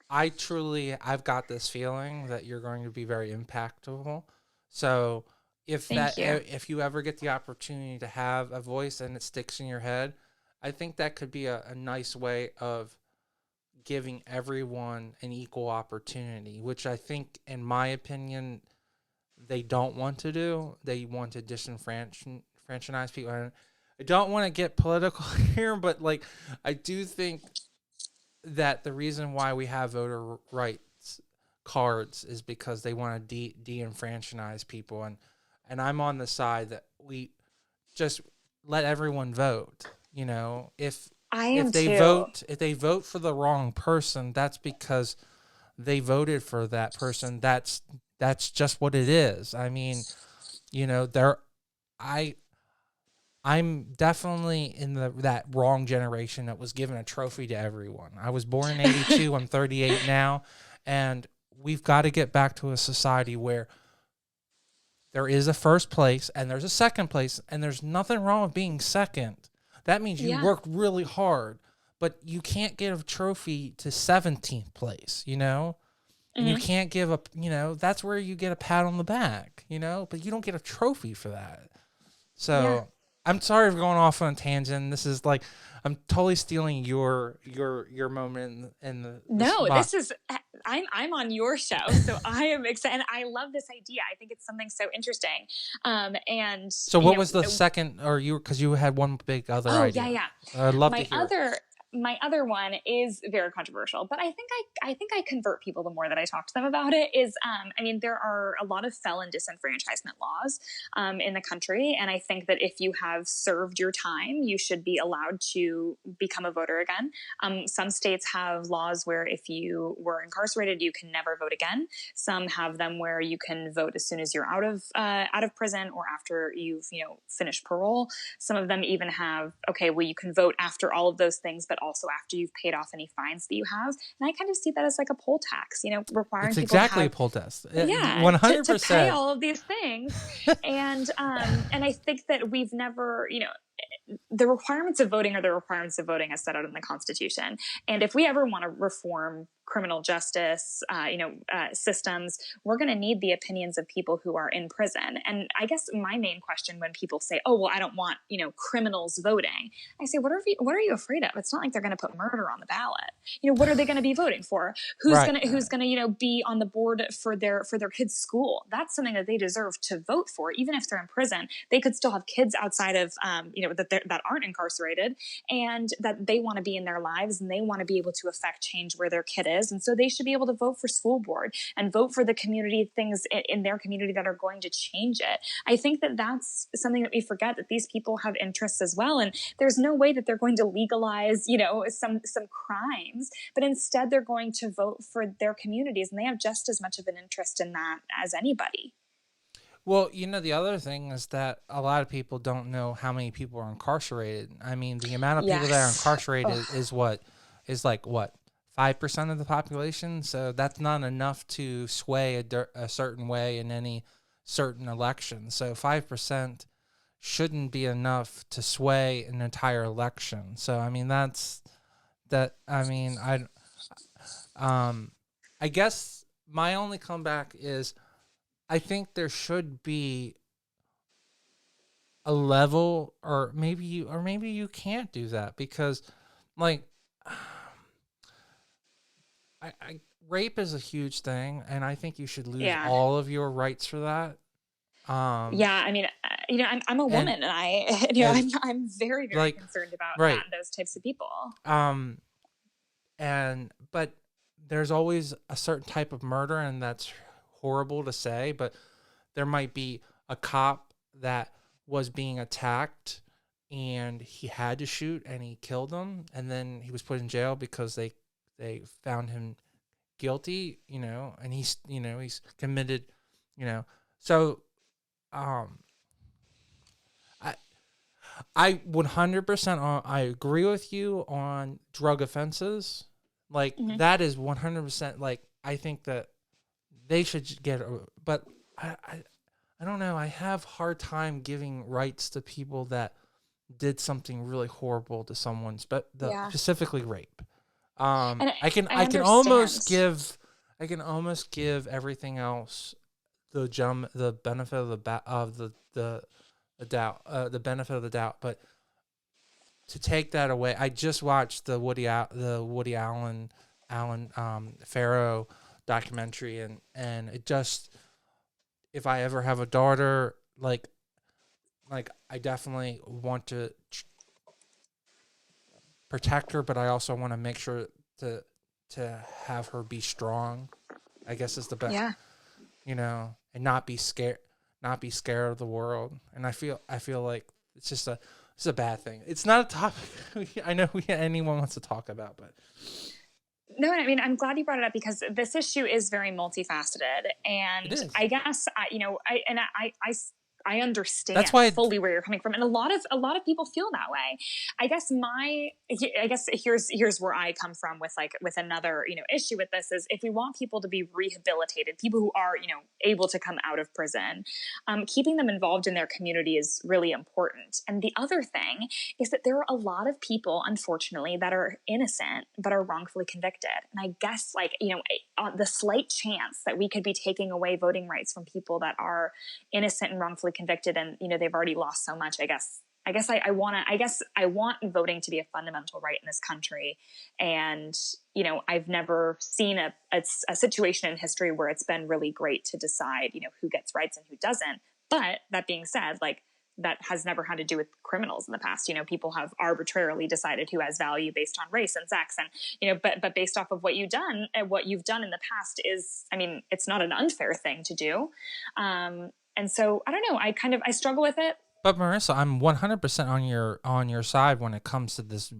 I've got this feeling that you're going to be very impactful. So if you ever get the opportunity to have a voice and it sticks in your head, I think that could be a nice way of giving everyone an equal opportunity, which I think, in my opinion, they don't want to do. They want to disenfranchise people. And I don't want to get political here, but like, I do think that the reason why we have voter rights cards is because they want to de-enfranchise people. And I'm on the side that we just let everyone vote. You know, if they vote for the wrong person, that's because they voted for that person. That's just what it is. I mean, you know, I'm definitely in that wrong generation that was given a trophy to everyone. I was born in 82. I'm 38 now, and we've got to get back to a society where there is a first place and there's a second place, and there's nothing wrong with being second. That means you worked really hard, but you can't get a trophy to 17th place, you know? And you can't give a, that's where you get a pat on the back, but you don't get a trophy for that. So I'm sorry for going off on a tangent. This is like, I'm totally stealing your moment in the No, this is I'm on your show, so I am excited. And I love this idea. I think it's something so interesting. And so what was the second, or because you had one big other idea? Yeah. I'd love to hear. My other one is very controversial, but I think I convert people the more that I talk to them about it. Is there are a lot of felon disenfranchisement laws in the country, and I think that if you have served your time, you should be allowed to become a voter again. Some states have laws where if you were incarcerated, you can never vote again. Some have them where you can vote as soon as you're out of prison or after you've finished parole. Some of them even have you can vote after all of those things, but also after you've paid off any fines that you have. And I kind of see that as like a poll tax, requiring it's people exactly to have, a poll tax. 100% to pay all of these things. And I think that we've never, the requirements of voting are the requirements of voting as set out in the Constitution. And if we ever want to reform criminal justice, systems, we're going to need the opinions of people who are in prison. And I guess my main question when people say, "Oh, well, I don't want, criminals voting," I say, what are you afraid of? It's not like they're going to put murder on the ballot. What are they going to be voting for? Who's going to be on the board for their kids' school? That's something that they deserve to vote for. Even if they're in prison, they could still have kids outside of, that aren't incarcerated, and that they want to be in their lives and they want to be able to affect change where their kid is. And so they should be able to vote for school board and vote for the community things in their community that are going to change it. I think that that's something that we forget, that these people have interests as well. And there's no way that they're going to legalize, some crimes, but instead they're going to vote for their communities, and they have just as much of an interest in that as anybody. Well, the other thing is that a lot of people don't know how many people are incarcerated. I mean, the amount of people that are incarcerated is 5% of the population. So that's not enough to sway a certain way in any certain election. So 5% shouldn't be enough to sway an entire election. So, I mean, I guess my only comeback is, I think there should be a level, or maybe you can't do that, because rape is a huge thing, and I think you should lose all of your rights for that. I'm a woman, and I'm very, very concerned about those types of people. But there's always a certain type of murder, and that's horrible to say, but there might be a cop that was being attacked and he had to shoot and he killed him, and then he was put in jail because they found him guilty, and he's committed, so I 100% I agree with you on drug offenses. That is 100%, I think that they should get, but I don't know. I have hard time giving rights to people that did something really horrible to someone, specifically rape. I can almost give everything else the benefit of the doubt, but to take that away, I just watched the Woody Allen Pharaoh documentary, and it just, if I ever have a daughter, I definitely want to protect her, but I also want to make sure to have her be strong, I guess, is the best, and not be scared of the world. And I feel like it's a bad thing. It's not a topic I know anyone wants to talk about, but no, I mean, I'm glad you brought it up, because this issue is very multifaceted, and I guess I understand That's why fully where you're coming from. And a lot of people feel that way. I guess here's where I come from with another, issue with this is if we want people to be rehabilitated, people who are, able to come out of prison, keeping them involved in their community is really important. And the other thing is that there are a lot of people, unfortunately, that are innocent but are wrongfully convicted. And I guess the slight chance that we could be taking away voting rights from people that are innocent and wrongfully convicted, and they've already lost so much. I want voting to be a fundamental right in this country. And, I've never seen a situation in history where it's been really great to decide, who gets rights and who doesn't. But that being said, that has never had to do with criminals in the past. People have arbitrarily decided who has value based on race and sex. And, but based off of what you've done and what you've done in the past is, it's not an unfair thing to do. And so I don't know, I struggle with it. But Marissa, I'm 100% on your side when it comes to this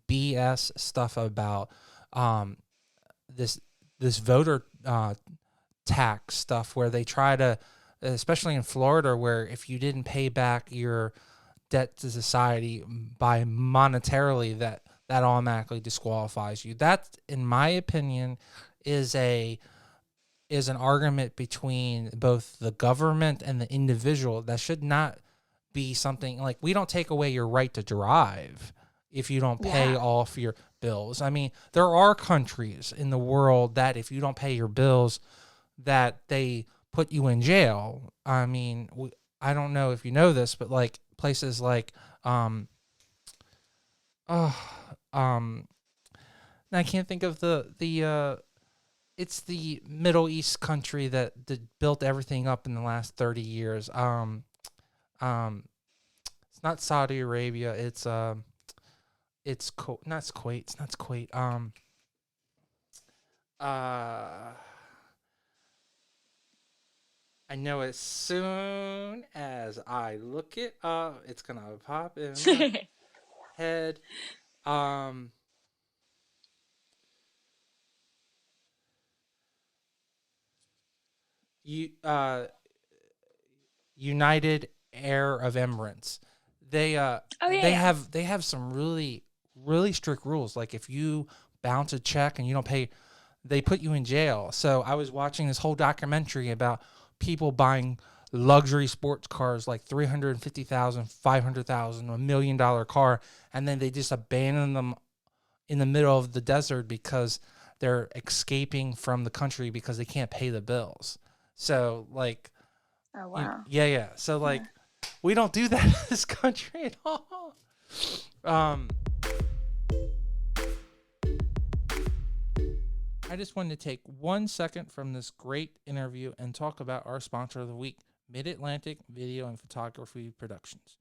BS stuff about this voter tax stuff, where they try to, especially in Florida, where if you didn't pay back your debt to society by monetarily, that automatically disqualifies you. That, in my opinion, is an argument between both the government and the individual. That should not be something like, we don't take away your right to drive if you don't pay off your bills. There are countries in the world that if you don't pay your bills, that they put you in jail. I don't know if you know this, but places like I can't think of the it's the Middle East country that built everything up in the last 30 years. It's not Saudi Arabia. It's not Kuwait. It's not Kuwait. I know as soon as I look it up, it's gonna pop in my head. United Air of Emirates. They have some really, really strict rules. Like if you bounce a check and you don't pay, they put you in jail. So I was watching this whole documentary about people buying luxury sports cars, like $350,000, $500,000, $1 million car, and then they just abandon them in the middle of the desert because they're escaping from the country because they can't pay the bills. So oh wow, yeah. So we don't do that in this country at all. I just wanted to take 1 second from this great interview and talk about our sponsor of the week, Mid-Atlantic Video and Photography Productions.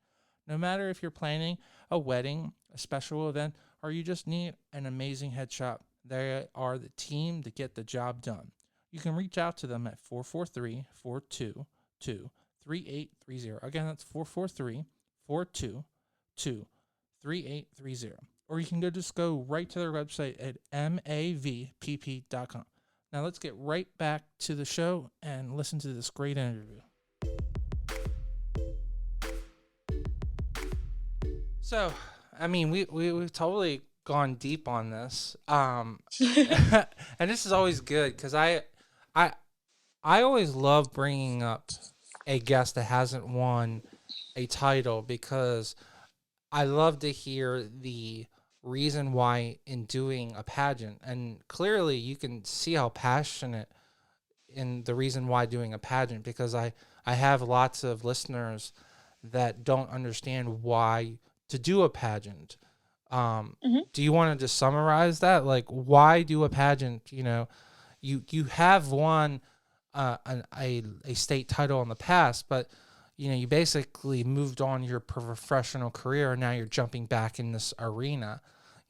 No matter if you're planning a wedding, a special event, or you just need an amazing headshot, they are the team to get the job done. You can reach out to them at 443-422-3830. Again, that's 443-422-3830. Or you can go right to their website at mavpp.com. Now let's get right back to the show and listen to this great interview. So, we've totally gone deep on this. And this is always good because I always love bringing up a guest that hasn't won a title, because I love to hear the reason why in doing a pageant. And clearly you can see how passionate in the reason why doing a pageant, because I have lots of listeners that don't understand why to do a pageant. Do you want to just summarize that? Why do a pageant? You have won a state title in the past, but you basically moved on your professional career, and now you're jumping back in this arena.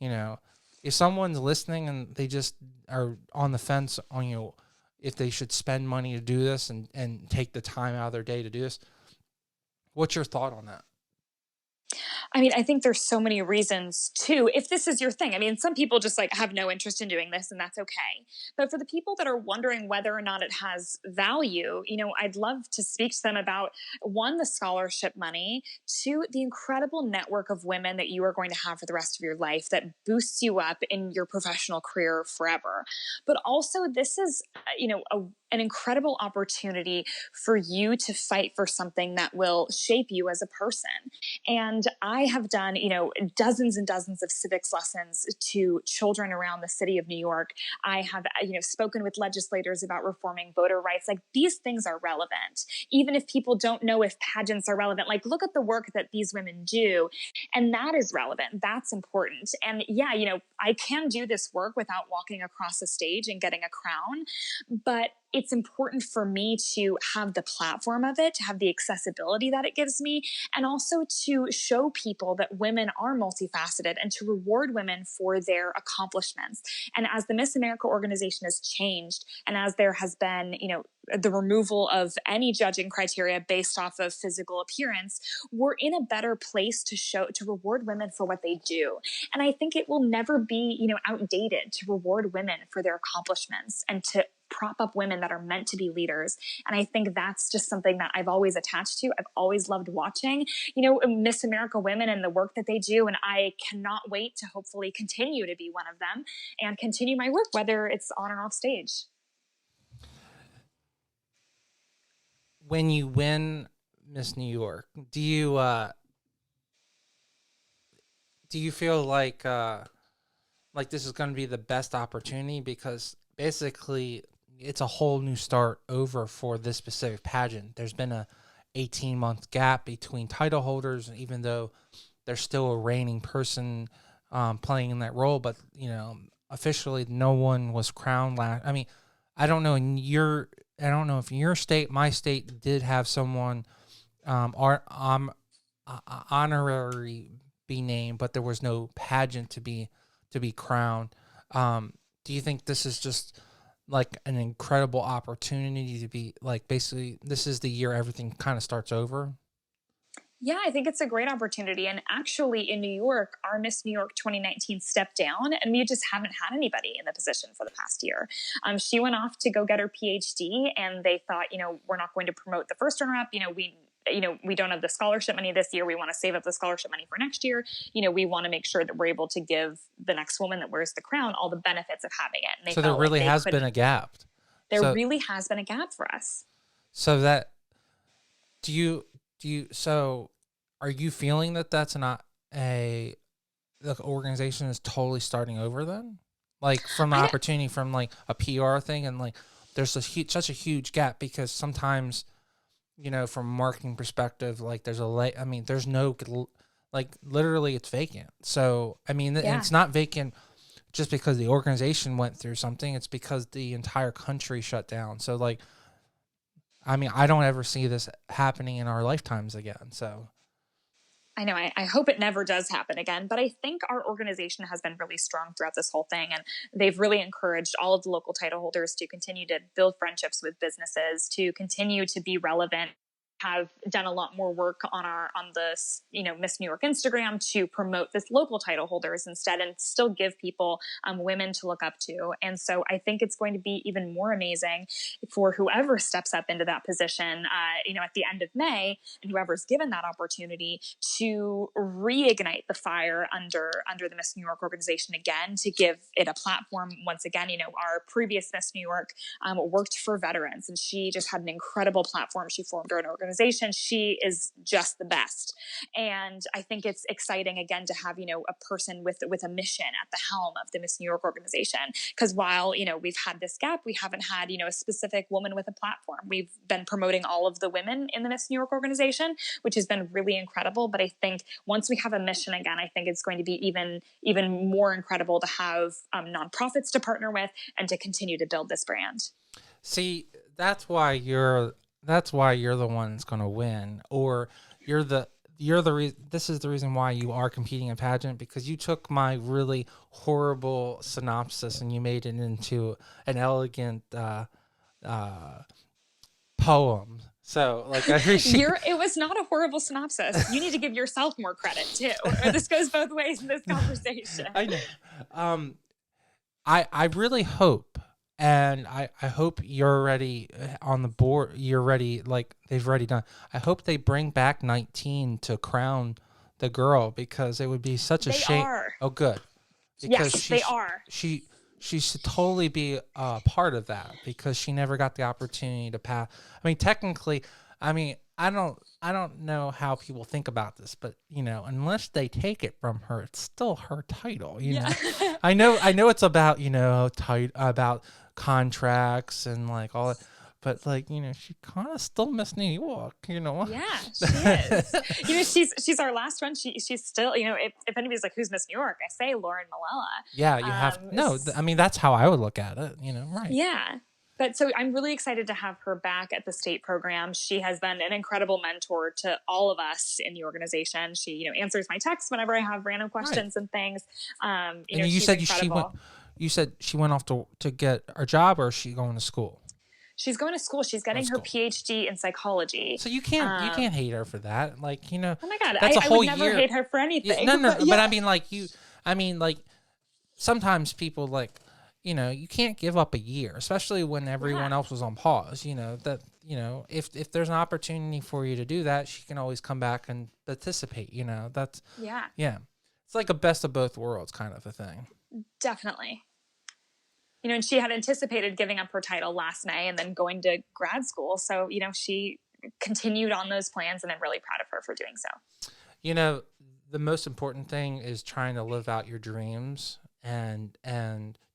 If someone's listening and they just are on the fence on if they should spend money to do this and take the time out of their day to do this, what's your thought on that? I mean, I think there's so many reasons too, if this is your thing. I mean, some people just like have no interest in doing this, and that's okay. But for the people that are wondering whether or not it has value, I'd love to speak to them about one, the scholarship money, two, the incredible network of women that you are going to have for the rest of your life that boosts you up in your professional career forever. But also, this is, an incredible opportunity for you to fight for something that will shape you as a person. And I have done, dozens and dozens of civics lessons to children around the city of New York. I have, spoken with legislators about reforming voter rights. Like, these things are relevant. Even if people don't know if pageants are relevant, like, look at the work that these women do. And that is relevant. That's important. And yeah, I can do this work without walking across a stage and getting a crown, but it's important for me to have the platform of it, to have the accessibility that it gives me, and also to show people that women are multifaceted and to reward women for their accomplishments. And as the Miss America organization has changed, and as there has been, the removal of any judging criteria based off of physical appearance, we're in a better place to reward women for what they do. And I think it will never be, outdated to reward women for their accomplishments and to prop up women that are meant to be leaders. And I think that's just something that I've always attached to. I've always loved watching, Miss America women and the work that they do. And I cannot wait to hopefully continue to be one of them and continue my work, whether it's on or off stage. When you win Miss New York, do you feel like this is going to be the best opportunity? Because basically it's a whole new start over for this specific pageant. There's been a 18-month gap between title holders, even though there's still a reigning person playing in that role. But, officially no one was crowned last. I mean, I don't know if your state, my state did have someone honorary be named, but there was no pageant to be crowned. Do you think this is just like an incredible opportunity to be like, basically this is the year everything kind of starts over? Yeah, I think it's a great opportunity. And actually, in New York, our Miss New York 2019 stepped down, and we just haven't had anybody in the position for the past year. She went off to go get her PhD, and they thought, we're not going to promote the first runner-up. We don't have the scholarship money this year. We want to save up the scholarship money for next year. We want to make sure that we're able to give the next woman that wears the crown all the benefits of having it. And they so there really like has been a gap. There really has been a gap for us. So that so are you feeling that that's not the organization is totally starting over then? Like, from the opportunity from like a PR thing, and like there's such a huge gap, because sometimes, from a marketing perspective, like there's there's no, like, literally it's vacant. So, I mean, and it's not vacant just because the organization went through something. It's because the entire country shut down. So, like, I mean, I don't ever see this happening in our lifetimes again. So I know. I hope it never does happen again. But I think our organization has been really strong throughout this whole thing. And they've really encouraged all of the local title holders to continue to build friendships with businesses, to continue to be relevant, have done a lot more work on this, Miss New York Instagram to promote this local title holders instead, and still give people women to look up to. And so I think it's going to be even more amazing for whoever steps up into that position, at the end of May, and whoever's given that opportunity to reignite the fire under the Miss New York organization again, to give it a platform once again. Our previous Miss New York worked for veterans, and she just had an incredible platform. She formed her own organization. She is just the best. And I think it's exciting again to have, a person with a mission at the helm of the Miss New York organization. Because while, we've had this gap, we haven't had, a specific woman with a platform. We've been promoting all of the women in the Miss New York organization, which has been really incredible. But I think once we have a mission again, I think it's going to be even more incredible to have nonprofits to partner with and to continue to build this brand. See, that's why you're the one that's going to win, or this is the reason why you are competing in pageant, because you took my really horrible synopsis and you made it into an elegant poem. So, like, I appreciate. It was not a horrible synopsis. You need to give yourself more credit too. Or this goes both ways in this conversation. I know. I really hope, and I hope you're already on the board. You're ready, like they've already done. I hope they bring back 19 to crown the girl, because it would be such a shame. Are. Oh, good. Because yes, they are. She should totally be a part of that, because she never got the opportunity to pass. I mean, technically, I mean, I don't know how people think about this, but you know, unless they take it from her, it's still her title. You know, I know it's about, you know, about contracts and like all that. But like, you know, she kind of still Miss New York, you know. Yeah, she is. You know, she's our last one. She's still, you know, if anybody's like, who's Miss New York, I say Lauren Malella. Yeah, you have I mean, that's how I would look at it, you know, right? Yeah. But so I'm really excited to have her back at the state program. She has been an incredible mentor to all of us in the organization. She, you know, answers my texts whenever I have random questions and things. You know, you said incredible. she went off to get a job, or is she going to school? She's going to school. She's getting her PhD in psychology. So you can't hate her for that. Like, you know, oh my God, that's a whole would never hate her for anything. No, but I mean, like sometimes people, like, you know, you can't give up a year, especially when everyone else was on pause. You know, that, you know, if there's an opportunity for you to do that, she can always come back and participate. You know, that's it's like a best of both worlds kind of a thing. Definitely. You know, and she had anticipated giving up her title last May and then going to grad school. So, you know, she continued on those plans, and I'm really proud of her for doing so. You know, the most important thing is trying to live out your dreams and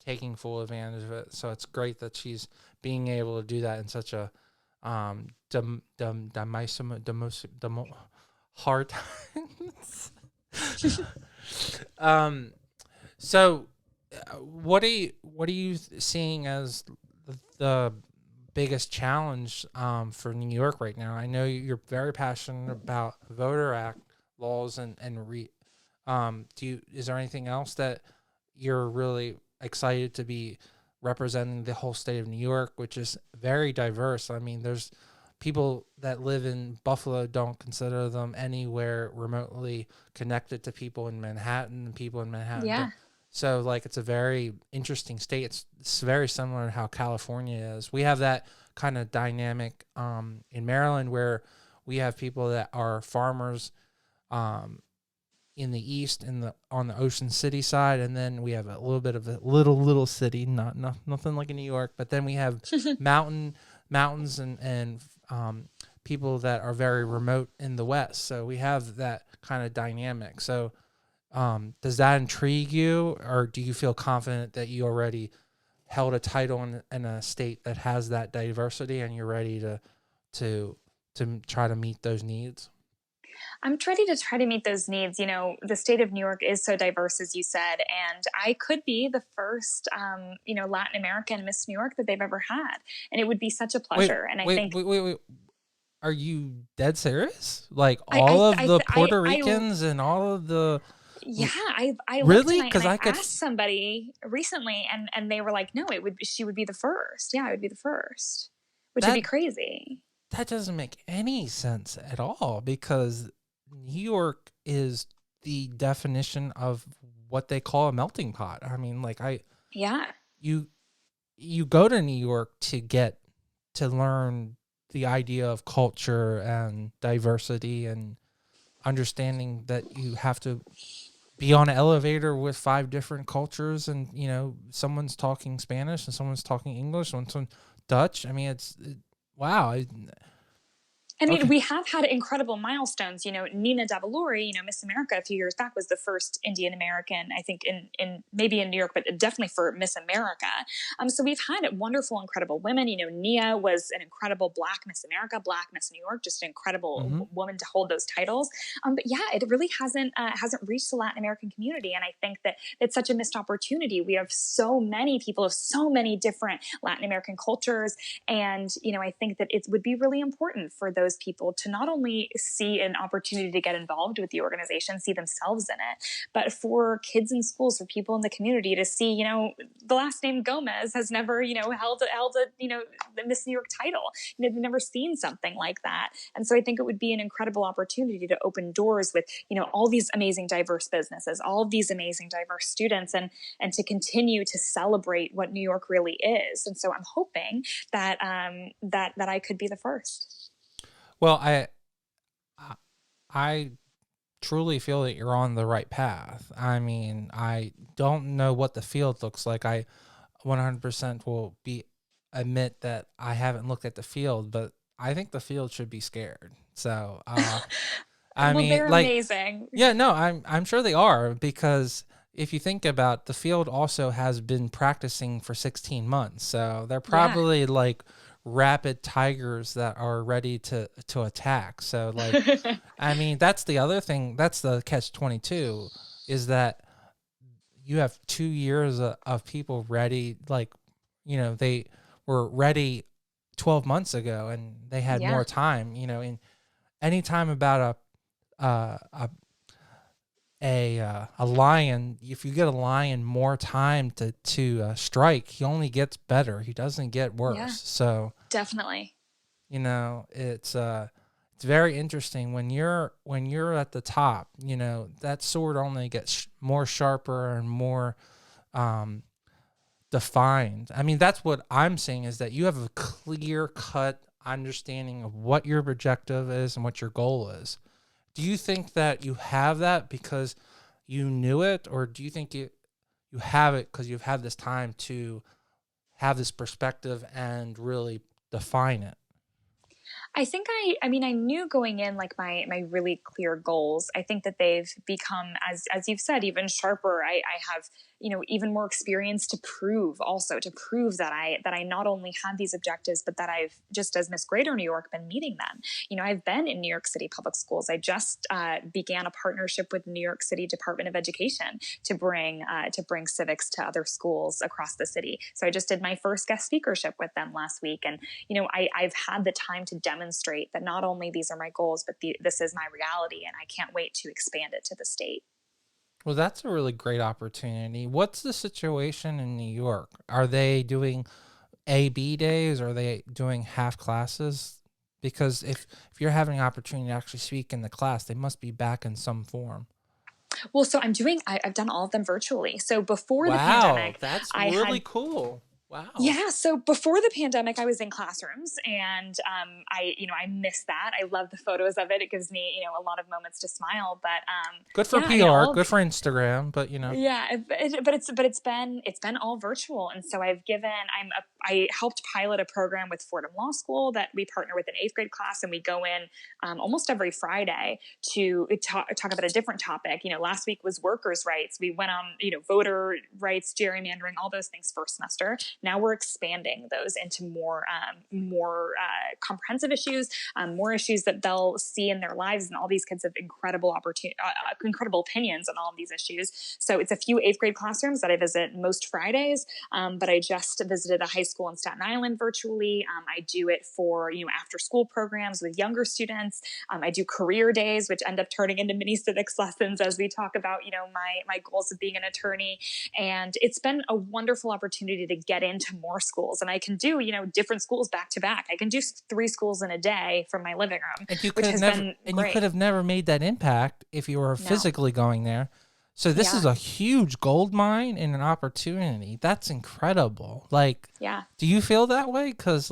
taking full advantage of it. So it's great that she's being able to do that in such a hard times. So what are you seeing as the biggest challenge for New York right now? I know you're very passionate about Voter Act laws and is there anything else that you're really excited to be representing the whole state of New York, which is very diverse? I mean, there's people that live in Buffalo don't consider them anywhere remotely connected to people in Manhattan, and people in Manhattan. Yeah. So, like, it's a very interesting state. It's very similar to how California is. We have that kind of dynamic in Maryland, where we have people that are farmers in the east, on the Ocean City side, and then we have a little bit of a little city, nothing like in New York, but then we have mountains and people that are very remote in the west. So we have that kind of dynamic. So does that intrigue you, or do you feel confident that you already held a title in a state that has that diversity, and you're ready to try to meet those needs? I'm ready to try to meet those needs. You know, the state of New York is so diverse, as you said, and I could be the first, you know, Latin American Miss New York that they've ever had, and it would be such a pleasure. Wait. Are you dead serious? Like all of the Puerto Ricans and all of the... Yeah, I really, because I asked somebody recently, and they were like, "No, she would be the first. Yeah, I would be the first," which would be crazy. That doesn't make any sense at all, because New York is the definition of what they call a melting pot. I mean, like you go to New York to learn the idea of culture and diversity and understanding that you have to be on an elevator with 5 different cultures, and, you know, someone's talking Spanish and someone's talking English, someone's Dutch. I mean, wow. I mean, we have had incredible milestones. You know, Nina Davalori, you know, Miss America a few years back, was the first Indian American, I think, in maybe in New York, but definitely for Miss America. So we've had wonderful, incredible women. You know, Nia was an incredible Black Miss America, Black Miss New York, just an incredible woman to hold those titles. But yeah, it really hasn't reached the Latin American community, and I think that it's such a missed opportunity. We have so many people of so many different Latin American cultures, and you know, I think that it would be really important for those those people to not only see an opportunity to get involved with the organization, see themselves in it, but for kids in schools, for people in the community to see, the last name Gomez has never, held a, the Miss New York title. They've never seen something like that. And so I think it would be an incredible opportunity to open doors with, all these amazing diverse businesses, all of these amazing diverse students, and to continue to celebrate what New York really is. And so I'm hoping that that I could be the first. Well, I truly feel that you're on the right path. I mean, I don't know what the field looks like. I 100% will admit that I haven't looked at the field, but I think the field should be scared. So, I mean, they're amazing. Yeah, no, I'm sure they are, because if you think about, the field also has been practicing for 16 months. So they're probably like rabid tigers that are ready to attack. So I mean, that's the other thing. That's the catch-22, is that you have 2 years of people ready. They were ready 12 months ago, and they had more time. In any time about a lion, if you get a lion more time to strike, he only gets better. He doesn't get worse. Yeah, so definitely, it's very interesting when you're at the top. That sword only gets more sharper and more defined. I mean, that's what I'm saying, is that you have a clear cut understanding of what your objective is and what your goal is. Do you think that you have that because you knew it, or do you think you have it because you've had this time to have this perspective and really define it? I think I mean, I knew going in, like, my really clear goals. I think that they've become, as you've said, even sharper. I have, even more experience to prove that I not only had these objectives, but that I've, just as Miss Greater New York, been meeting them. I've been in New York City public schools. I just began a partnership with New York City Department of Education to bring civics to other schools across the city. So I just did my first guest speakership with them last week. And, I've had the time to demonstrate that not only these are my goals, but this is my reality. And I can't wait to expand it to the state. Well, that's a really great opportunity. What's the situation in New York? Are they doing AB days? Or are they doing half classes? Because if you're having an opportunity to actually speak in the class, they must be back in some form. Well, so I've done all of them virtually. So before the Wow, pandemic, that's really cool. Wow. Yeah. So before the pandemic, I was in classrooms, and I miss that. I love the photos of it. It gives me, a lot of moments to smile. But good for PR, good for Instagram. But yeah, but it's been all virtual, and so I helped pilot a program with Fordham Law School that we partner with an 8th grade class, and we go in almost every Friday to talk about a different topic. Last week was workers' rights. We went on, voter rights, gerrymandering, all those things first semester. Now we're expanding those into more comprehensive issues, more issues that they'll see in their lives, and all these kids have incredible opinions on all of these issues. So it's a few 8th grade classrooms that I visit most Fridays, but I just visited a high school in Staten Island virtually. I do it for after school programs with younger students. I do career days, which end up turning into mini civics lessons as we talk about my goals of being an attorney. And it's been a wonderful opportunity to get into more schools, and I can do different schools back to back. I can do 3 schools in a day from my living room, you could have never made that impact if you were physically going there. So this is a huge gold mine and an opportunity. That's incredible. Do you feel that way? Because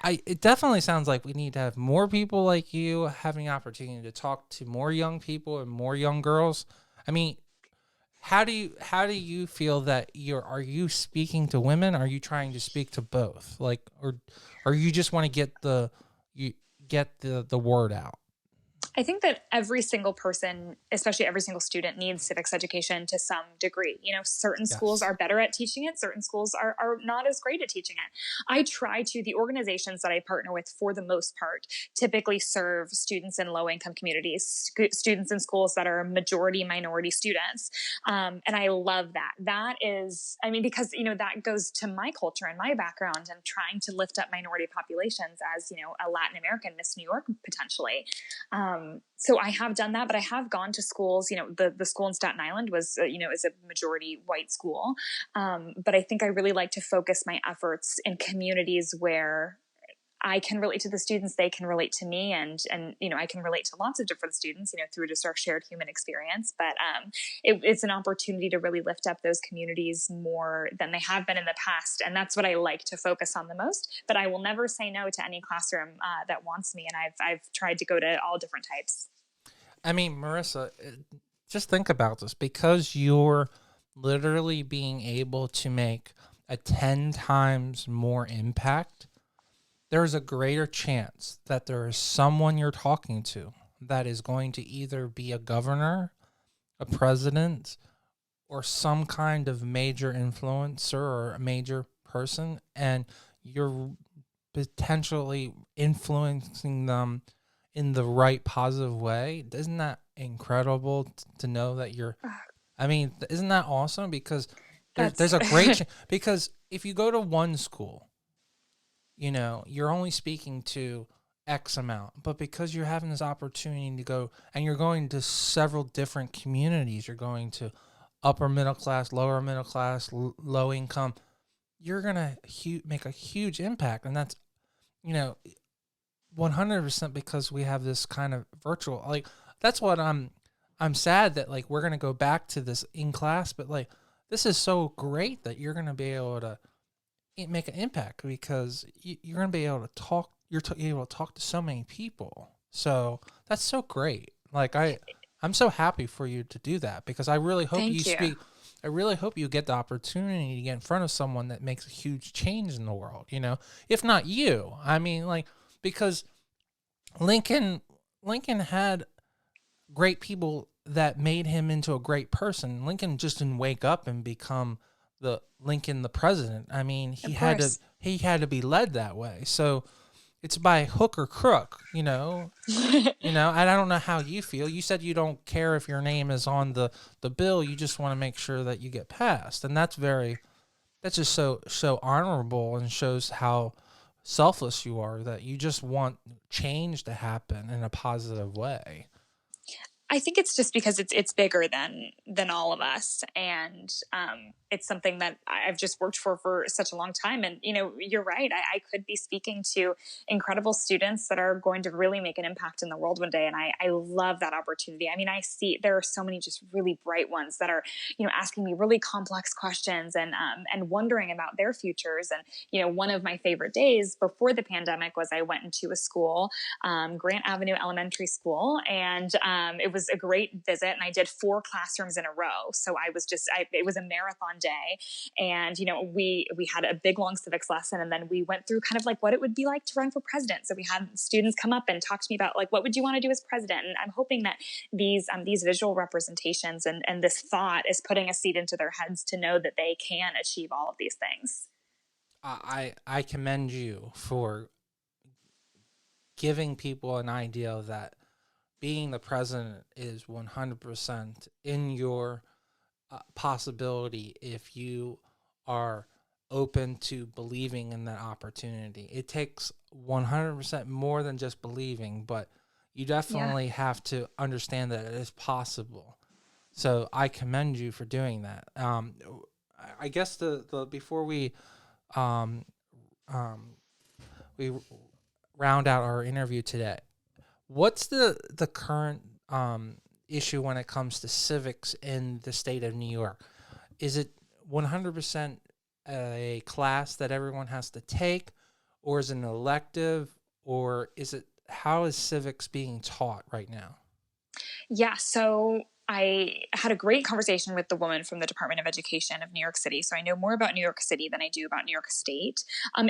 it definitely sounds like we need to have more people like you having the opportunity to talk to more young people and more young girls. I mean, how do you feel that are you speaking to women? Are you trying to speak to both? Or you just want to get the word out? I think that every single person, especially every single student, needs civics education to some degree. Certain schools Yes. are better at teaching it, certain schools are not as great at teaching it. I try to, the organizations that I partner with, for the most part, typically serve students in low income communities, students in schools that are majority minority students. And I love that. That is, because, that goes to my culture and my background and trying to lift up minority populations as, a Latin American Miss New York potentially. So I have done that, but I have gone to schools. The school in Staten Island was, is a majority white school. But I think I really like to focus my efforts in communities where I can relate to the students, they can relate to me, and I can relate to lots of different students, through just our shared human experience. But it's an opportunity to really lift up those communities more than they have been in the past, and that's what I like to focus on the most. But I will never say no to any classroom that wants me, and I've tried to go to all different types. I mean, Marissa, just think about this, because you're literally being able to make a 10 times more impact. There's a greater chance that there is someone you're talking to that is going to either be a governor, a president, or some kind of major influencer or a major person, and you're potentially influencing them in the right positive way. Isn't that incredible to know that you're, I mean, isn't that awesome? Because there's That's a great because if you go to one school, you're only speaking to X amount, but because you're having this opportunity to go and you're going to several different communities, you're going to upper middle class, lower middle class, low income, you're going to make a huge impact. And that's, you know, 100% because we have this kind of virtual, like, that's what I'm sad that, like, we're going to go back to this in class, but, like, this is so great that you're going to be able to make an impact, because you're going to be able to talk. You're able to talk to so many people. So that's so great. Like, I'm so happy for you to do that, because I really hope you Thank you. speak. I really hope you get the opportunity to get in front of someone that makes a huge change in the world. If not you, I mean, like, because Lincoln had great people that made him into a great person. Lincoln just didn't wake up and become the Lincoln the president. I mean, Of course. he had to be led that way. So it's by hook or crook, and I don't know how you feel. You said you don't care if your name is on the bill. You just want to make sure that you get passed. And that's just so honorable, and shows how selfless you are, that you just want change to happen in a positive way. I think it's just because it's bigger than all of us, and it's something that I've just worked for such a long time. And you're right. I could be speaking to incredible students that are going to really make an impact in the world one day, and I love that opportunity. I mean, I see there are so many just really bright ones that are asking me really complex questions, and wondering about their futures. And one of my favorite days before the pandemic was I went into a school, Grant Avenue Elementary School, and it was a great visit, and I did 4 classrooms in a row. So it was a marathon day, and we had a big long civics lesson, and then we went through kind of like what it would be like to run for president. So we had students come up and talk to me about, like, what would you want to do as president? And I'm hoping that these visual representations and this thought is putting a seed into their heads to know that they can achieve all of these things. I commend you for giving people an idea that being the president is 100% in your possibility if you are open to believing in that opportunity. It takes 100% more than just believing, but you Yeah. definitely have to understand that it is possible. So I commend you for doing that. I guess the before um, um, we round out our interview today, what's the current issue when it comes to civics in the state of New York? Is it 100% a class that everyone has to take, or is it an elective, or how is civics being taught right now? Yeah. So I had a great conversation with the woman from the Department of Education of New York City. So I know more about New York City than I do about New York State.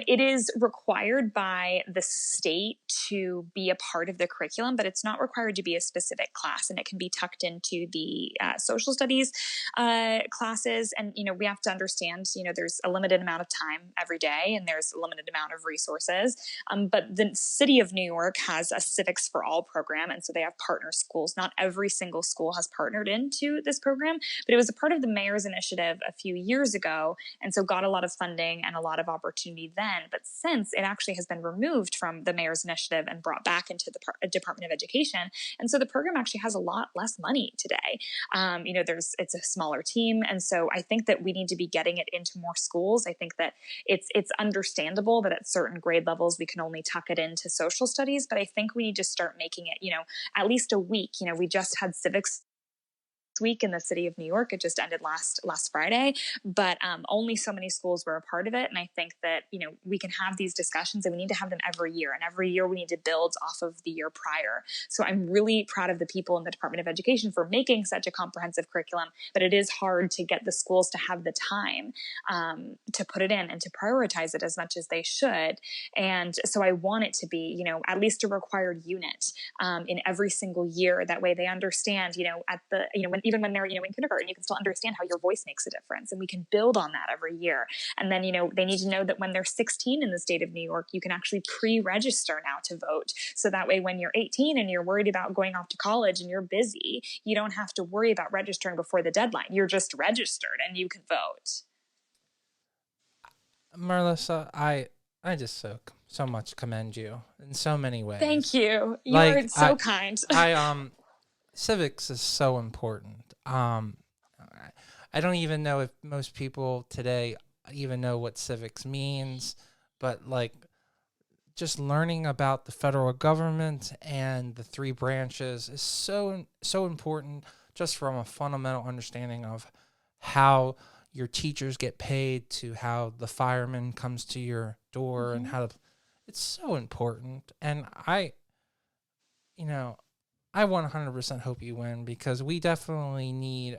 It is required by the state to be a part of the curriculum, but it's not required to be a specific class, and it can be tucked into the social studies classes. And, we have to understand, there's a limited amount of time every day, and there's a limited amount of resources. But the city of New York has a Civics for All program, and so they have partner schools. Not every single school has partnered into this program, but it was a part of the mayor's initiative a few years ago, and so got a lot of funding and a lot of opportunity then. But since, it actually has been removed from the mayor's initiative and brought back into the Department of Education, and so the program actually has a lot less money today. It's a smaller team, and so I think that we need to be getting it into more schools. I think that it's understandable that at certain grade levels we can only tuck it into social studies, but I think we need to start making it, at least a week. We just had civics week in the city of New York. It just ended last Friday, but only so many schools were a part of it. And I think that, we can have these discussions, and we need to have them every year. And every year we need to build off of the year prior. So I'm really proud of the people in the Department of Education for making such a comprehensive curriculum, but it is hard to get the schools to have the time to put it in and to prioritize it as much as they should. And so I want it to be, at least a required unit in every single year. That way they understand, even when they're, in kindergarten, you can still understand how your voice makes a difference. And we can build on that every year. And then, they need to know that when they're 16 in the state of New York, you can actually pre-register now to vote. So that way, when you're 18 and you're worried about going off to college and you're busy, you don't have to worry about registering before the deadline. You're just registered and you can vote. Melissa, I just so much commend you in so many ways. Thank you. You are so kind. Civics is so important. I don't even know if most people today even know what civics means, but just learning about the federal government and the three branches is so important, just from a fundamental understanding of how your teachers get paid, to how the fireman comes to your door, and it's so important. And I 100% hope you win, because we definitely need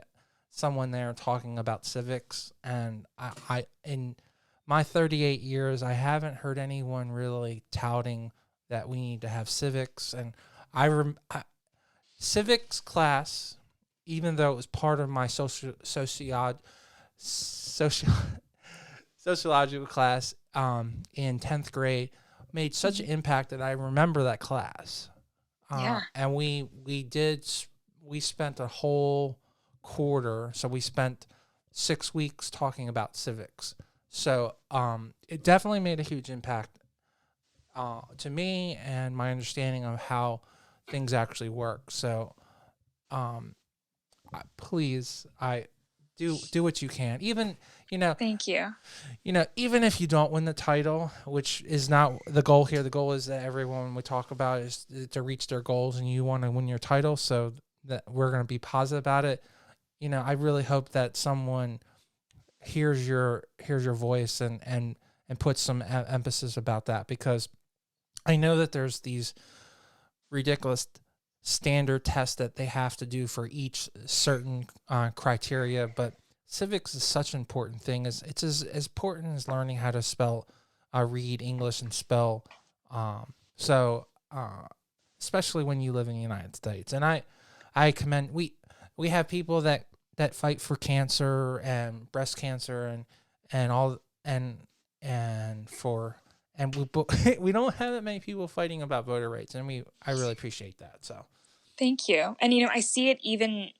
someone there talking about civics. And I in my 38 years, I haven't heard anyone really touting that we need to have civics. And civics class, even though it was part of my sociological class in 10th grade, made such an impact that I remember that class. And we spent a whole quarter, so we spent 6 weeks talking about civics. So it definitely made a huge impact to me and my understanding of how things actually work. So please, do what you can. Even, Thank you. Even if you don't win the title, which is not the goal here. The goal is that everyone we talk about is to reach their goals, and you want to win your title, so that we're going to be positive about it. I really hope that someone hears your voice and puts some emphasis about that, because I know that there's these ridiculous standard tests that they have to do for each certain criteria, but civics is such an important thing. It's as important as learning how to spell, read English and spell. Especially when you live in the United States. And I commend, we have people that fight for cancer and breast cancer we don't have that many people fighting about voter rights, and I really appreciate that. So thank you. And I see it even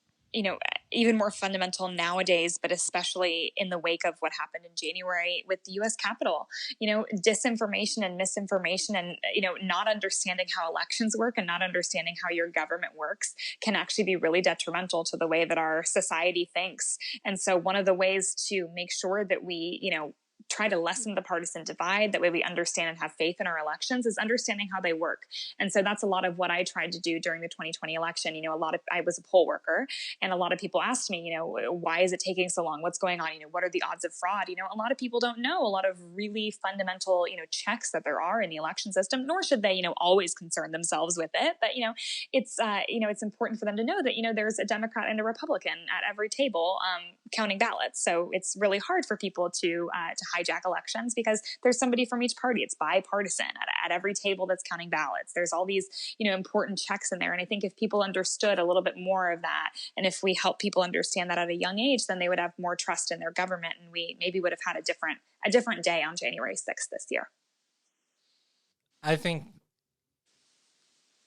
more fundamental nowadays, but especially in the wake of what happened in January with the U.S. Capitol. Disinformation and misinformation, and not understanding how elections work and not understanding how your government works can actually be really detrimental to the way that our society thinks. And so one of the ways to make sure that we try to lessen the partisan divide. That way we understand and have faith in our elections, is understanding how they work. And so that's a lot of what I tried to do during the 2020 election. I was a poll worker, and a lot of people asked me, why is it taking so long? What's going on? What are the odds of fraud? A lot of people don't know a lot of really fundamental, checks that there are in the election system, nor should they, always concern themselves with it. But, it's important for them to know that, there's a Democrat and a Republican at every table counting ballots. So it's really hard for people to hijack elections, because there's somebody from each party. It's bipartisan at every table that's counting ballots. There's all these, important checks in there. And I think if people understood a little bit more of that, and if we help people understand that at a young age, then they would have more trust in their government, and we maybe would have had a different day on January 6th this year. I think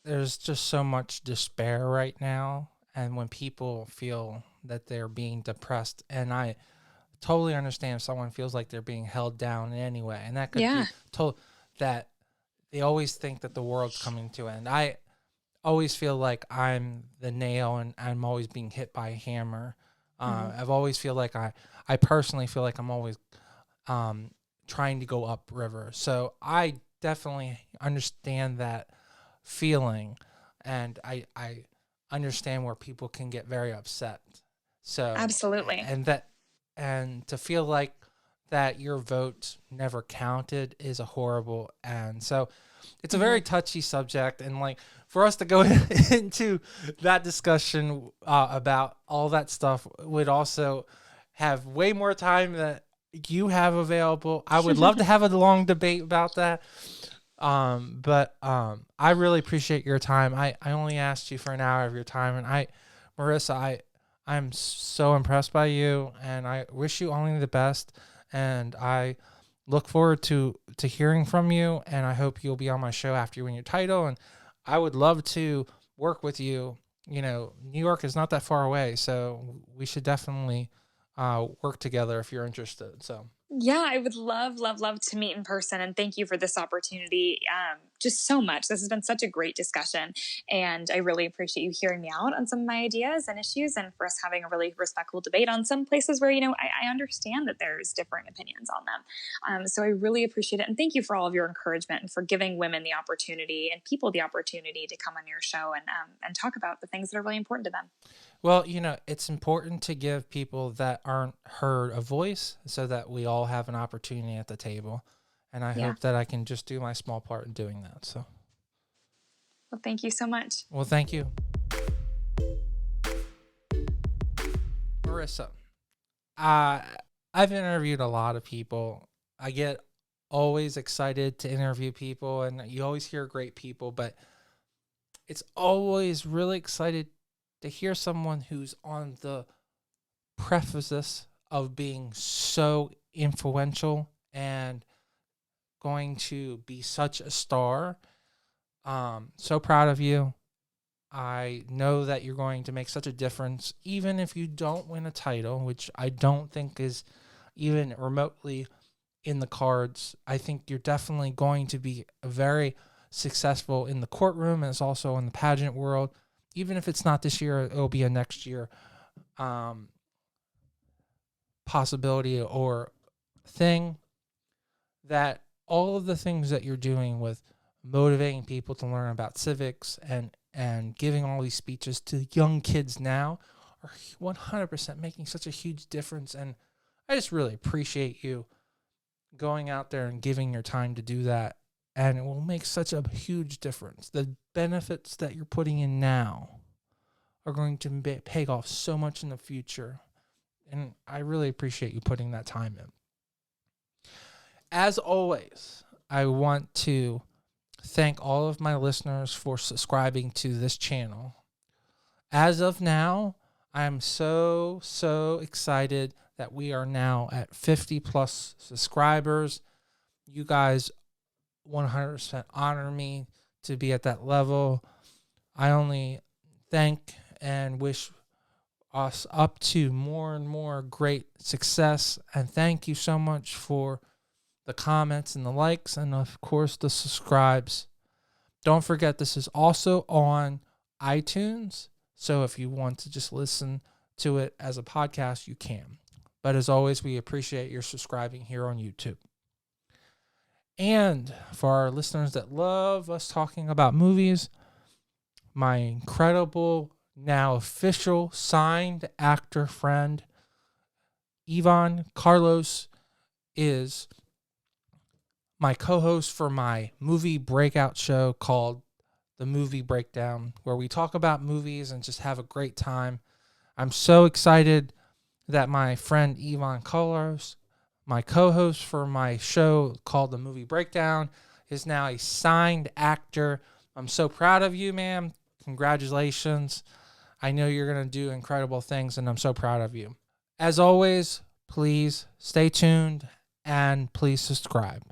there's just so much despair right now, and when people feel that they're being depressed, and I totally understand if someone feels like they're being held down in any way, and that could be told that they always think that the world's coming to an end. I always feel like I'm the nail, and I'm always being hit by a hammer. I've always feel like I personally feel like I'm always trying to go upriver. So I definitely understand that feeling, and I understand where people can get very upset. So absolutely. And to feel like that your vote never counted is a horrible, and so it's a very touchy subject, and like for us to go into that discussion about all that stuff would also have way more time that you have available. I would love to have a long debate about that. But I really appreciate your time. I only asked you for an hour of your time, and Marissa, I'm so impressed by you, and I wish you only the best, and I look forward to hearing from you, and I hope you'll be on my show after you win your title, and I would love to work with you. New York is not that far away, so we should definitely work together if you're interested. So yeah, I would love to meet in person, and thank you for this opportunity just so much. This has been such a great discussion, and I really appreciate you hearing me out on some of my ideas and issues, and for us having a really respectful debate on some places where, I understand that there's different opinions on them. So I really appreciate it, and thank you for all of your encouragement and for giving women the opportunity and people the opportunity to come on your show and talk about the things that are really important to them. Well, it's important to give people that aren't heard a voice so that we all have an opportunity at the table. And I hope that I can just do my small part in doing that. So, well, thank you so much. Well, thank you. Marissa, I've interviewed a lot of people. I get always excited to interview people, and you always hear great people, but it's always really excited to hear someone who's on the precipice of being so influential and going to be such a star. So proud of you. I know that you're going to make such a difference, even if you don't win a title, which I don't think is even remotely in the cards. I think you're definitely going to be very successful in the courtroom, and it's also in the pageant world. Even if it's not this year, it'll be a next year possibility or thing. That all of the things that you're doing with motivating people to learn about civics and giving all these speeches to young kids now are 100% making such a huge difference. And I just really appreciate you going out there and giving your time to do that. And it will make such a huge difference. The benefits that you're putting in now are going to pay off so much in the future. And I really appreciate you putting that time in. As always, I want to thank all of my listeners for subscribing to this channel. As of now, I'm so excited that we are now at 50 plus subscribers. You guys 100% honor me to be at that level. I only thank and wish us up to more and more great success. And thank you so much for the comments and the likes, and of course the subscribes. Don't forget, this is also on iTunes. So if you want to just listen to it as a podcast, you can. But as always, we appreciate your subscribing here on YouTube. And for our listeners that love us talking about movies, my incredible, now official signed actor friend, Ivan Carlos, is my co-host for my movie breakout show called The Movie Breakdown, where we talk about movies and just have a great time. I'm so excited that my friend Ivan Carlos, my co-host for my show called The Movie Breakdown, is now a signed actor. I'm so proud of you, man. Congratulations. I know you're going to do incredible things, and I'm so proud of you. As always, please stay tuned and please subscribe.